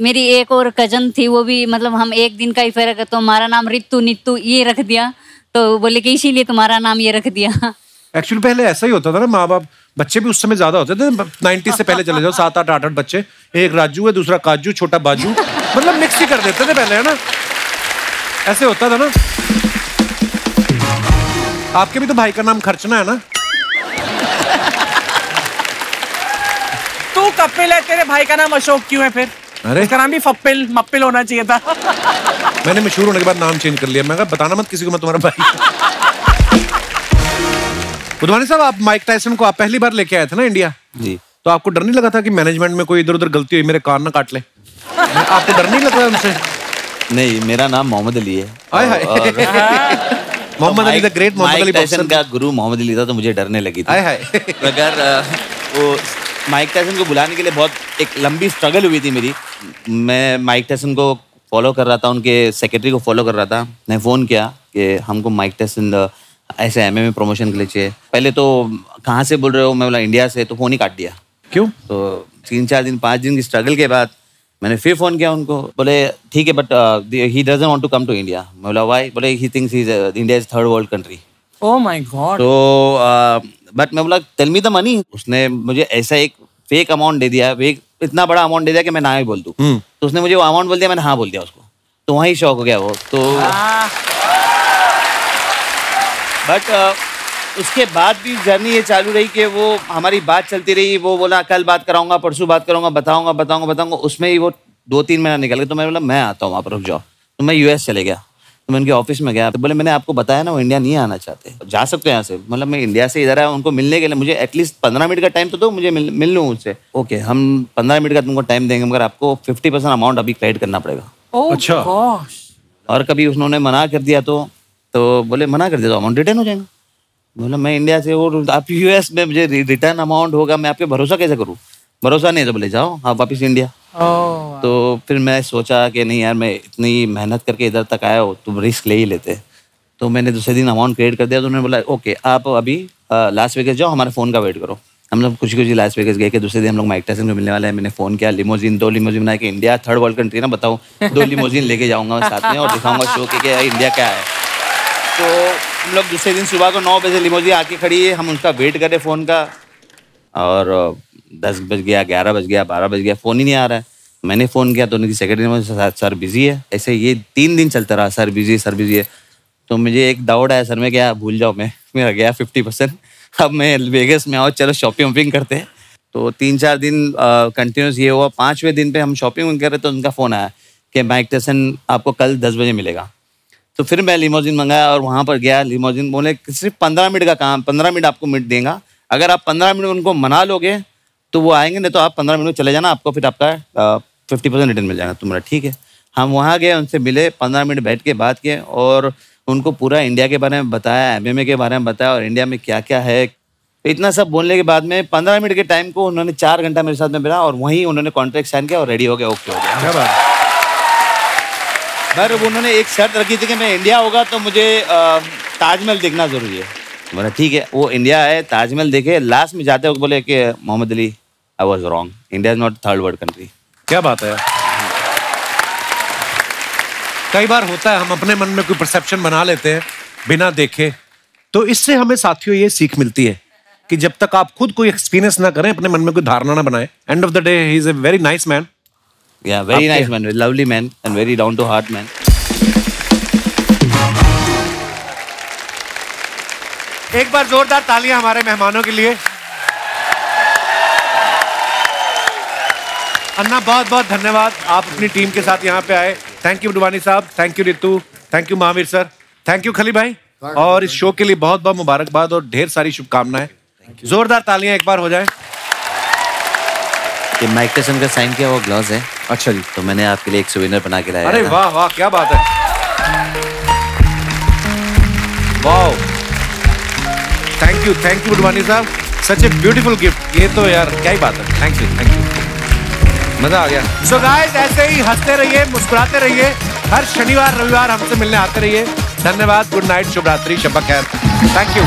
मेरी एक और कजन थी, वो भी मतलब हम एक दिन का ही फर्क है, तो हमारा नाम रितु नित्तु ये रख दिया। तो बोले कि इसीलिए तुम्हारा नाम ये रख दिया। एक्चुअली पहले ऐसा ही होता था ना, माँ बाप, बच्चे भी उस समय ज्यादा होते थे, 90 से पहले चले जाओ, 7, 8, 8 बच्चे, एक राजू है, दूसरा काजू, छोटा बाजू, मतलब मिक्स ही कर देते थे पहले, है ना? ऐसे होता था ना। आपके भी तो भाई का नाम खर्चना है ना? तू कपिल है, तेरे भाई का नाम अशोक क्यों है फिर? अरे इसका नाम भी फप्पिल मप्पिल होना चाहिए था। मैंने मशहूर होने के बाद नाम चेंज कर लिया। मैं कहा बताना मत किसी को मैं तुम्हारा भाई। बुधवानी साहब, आप माइक टायसन को आप पहली बार लेके आए थे ना इंडिया जी, तो आपको डर नहीं लगा था कि मैनेजमेंट में कोई इधर उधर गलती हुई, मेरे कान ना काट ले? आपको डर नहीं लगा उनसे? नहीं, मेरा नाम मोहम्मद अली है। Muhammad Ali the great, Muhammad Ali Tyson का गुरु मोहम्मद अली था, तो मुझे डरने लगी थी। अगर वो माइक टायसन को बुलाने के लिए बहुत एक लंबी स्ट्रगल हुई थी मेरी। मैं माइक टायसन को फॉलो कर रहा था, उनके सेक्रेटरी को फॉलो कर रहा था। मैंने फ़ोन किया कि हमको माइक टायसन ऐसे MMA प्रमोशन के लिए चाहिए। पहले तो कहाँ से बोल रहे हो? मैं बोला इंडिया से, तो फ़ोन ही काट दिया। क्यों? तो 3-4 दिन 5 दिन की स्ट्रगल के बाद मैंने फिर फ़ोन किया उनको, बोले ठीक है but he doesn't want to come to India. मैं बोला व्हाई? बोले he thinks India is 3rd world country. Oh my god. तो बट मैं बोला टेल मी द मनी। उसने मुझे ऐसा एक फेक अमाउंट दे दिया, इतना बड़ा अमाउंट दे दिया कि मैं ना ही बोल दूं। तो उसने मुझे वो अमाउंट बोल दिया, मैंने हाँ बोल दिया उसको, तो वहीं शौक हो गया वो। तो बट उसके बाद भी जर्नी ये चालू रही कि वो हमारी बात चलती रही। वो बोला कल बात कराऊंगा, परसों बात करूंगा, बताऊंगा। उसमें ही वो 2-3 महीना निकल गया। तो मैंने बोला मैं आता हूँ वहाँ पर, रुक जाओ। तो मैं यूएस चले गया। तो मैं उनके ऑफिस में गया। तो बोले मैंने आपको बताया ना वो इंडिया नहीं आना चाहते, जा सकते हैं यहाँ से। मतलब मैं इंडिया से इधर आया उनको मिलने के लिए, मुझे एटलीस्ट 15 मिनट का टाइम तो दो, मुझे मिल लूँ उनसे। ओके, हम 15 मिनट का तुमको टाइम देंगे, मगर आपको 50% अमाउंट अभी क्रेडिट करना पड़ेगा। अच्छा। और कभी उन्होंने मना कर दिया तो बोले मना कर दिया तो अमाउंट रिटर्न हो जाएगा। बोला मैं इंडिया से, और आप यूएस में मुझे रिटर्न अमाउंट होगा, मैं आप पे भरोसा कैसे करूँ? भरोसा नहीं तो बोले जाओ आप वापिस इंडिया। तो फिर मैं सोचा कि नहीं यार, मैं इतनी मेहनत करके इधर तक आया हो तो रिस्क ले ही लेते। तो मैंने दूसरे दिन अमाउंट क्रेडिट कर दिया। तो उन्होंने बोला ओके आप अभी लास वेगस जाओ, हमारे फ़ोन का वेट करो। हम लोग कुछ लास वेगस गए कि दूसरे दिन हम लोग माइक टायसन को मिलने वाले हैं। मैंने फ़ोन किया, लिमोजिन 2 लिमोजिन बनाया कि इंडिया 3rd वर्ल्ड कंट्री ना, बताऊँ 2 लिमोजिन लेके जाऊँगा मैं साथ में और दिखाऊँगा शो कि इंडिया क्या है। तो हम लोग दूसरे दिन सुबह को 9 बजे लिमोजिन आके खड़ी है, हम उसका वेट करें फ़ोन का, और 10 बज गया, 11 बज गया, 12 बज गया, फ़ोन ही नहीं आ रहा है। मैंने फ़ोन किया तो उनकी सेक्रेटरी में सर बिजी है। ऐसे ये 3 दिन चलता रहा, सर बिजी है। तो मुझे एक डाउट आया, सर मैं क्या भूल जाऊँ, मेरा गया 50%। अब मैं वेगस में आओ, चलो शॉपिंग करते हैं। तो 3-4 दिन कंटिन्यूस ये हुआ। 5वें दिन पे हम शॉपिंग कर रहे तो उनका फ़ोन आया कि माइक टायसन आपको कल 10 बजे मिलेगा। तो फिर मैं लिमोजिन मंगाया और वहाँ पर गया। लिमोजिन बोले सिर्फ 15 मिनट का काम, 15 मिनट आपको मिनट देगा। अगर आप 15 मिनट उनको मना लोगे तो वो आएंगे, नहीं तो आप 15 मिनट चले जाना, आपको फिर आपका 50% रिटर्न मिल जाएगा। तो मेरा ठीक है। हम वहाँ गए, उनसे मिले, 15 मिनट बैठ के बात किए और उनको पूरा इंडिया के बारे में बताया, MMA के बारे में बताया और इंडिया में क्या क्या है। तो इतना सब बोलने के बाद में 15 मिनट के टाइम को उन्होंने 4 घंटा मेरे साथ में बिता और वहीं उन्होंने कॉन्ट्रैक्ट साइन किया और रेडी हो गया, ओके हो गया। पर उन्होंने एक शर्त रखी थी कि मैं इंडिया होगा तो मुझे ताजमहल देखना जरूरी है। बोला ठीक है। वो इंडिया है, ताजमहल देखे। लास्ट में जाते वक्त बोले कि Mohammad Ali I was wrong, India is not 3rd world country. क्या बात है। कई बार होता है हम अपने मन में कोई परसेप्शन बना लेते हैं बिना देखे। तो इससे हमें साथियों ये सीख मिलती है कि जब तक आप खुद कोई एक्सपीरियंस ना करें, अपने मन में कोई धारणा ना बनाए। End of the day he is a very nice man. Yeah, very nice man, lovely man and very down to heart man. एक बार जोरदार तालियां हमारे मेहमानों के लिए। अन्ना बहुत बहुत धन्यवाद, आप अपनी टीम के साथ यहाँ पे आए। थैंक यू डुवानी साहब, thank you Ritu, thank you Mahavir sir, thank you खली भाई। और इस शो के लिए बहुत बहुत मुबारकबाद और ढेर सारी शुभकामनाएं। जोरदार तालियां एक बार हो जाए। कि माइक टायसन का साइन किया वो ग्लव्स है। अच्छा जी। तो मैंने आपके लिए एक सुवेनियर बना के लाया। अरे वाह वाह, क्या बात है। वाह, थैंक यू डुवानी साहब, सच ए ब्यूटीफुल गिफ्ट। ये तो यार क्या ही बात है। थैंक यू, मजा आ गया। सो गाइस, ऐसे ही हंसते रहिए, मुस्कुराते रहिए, हर शनिवार रविवार हमसे मिलने आते रहिए। धन्यवाद, गुड नाइट, शुभ रात्रि, शब खैर। Thank you.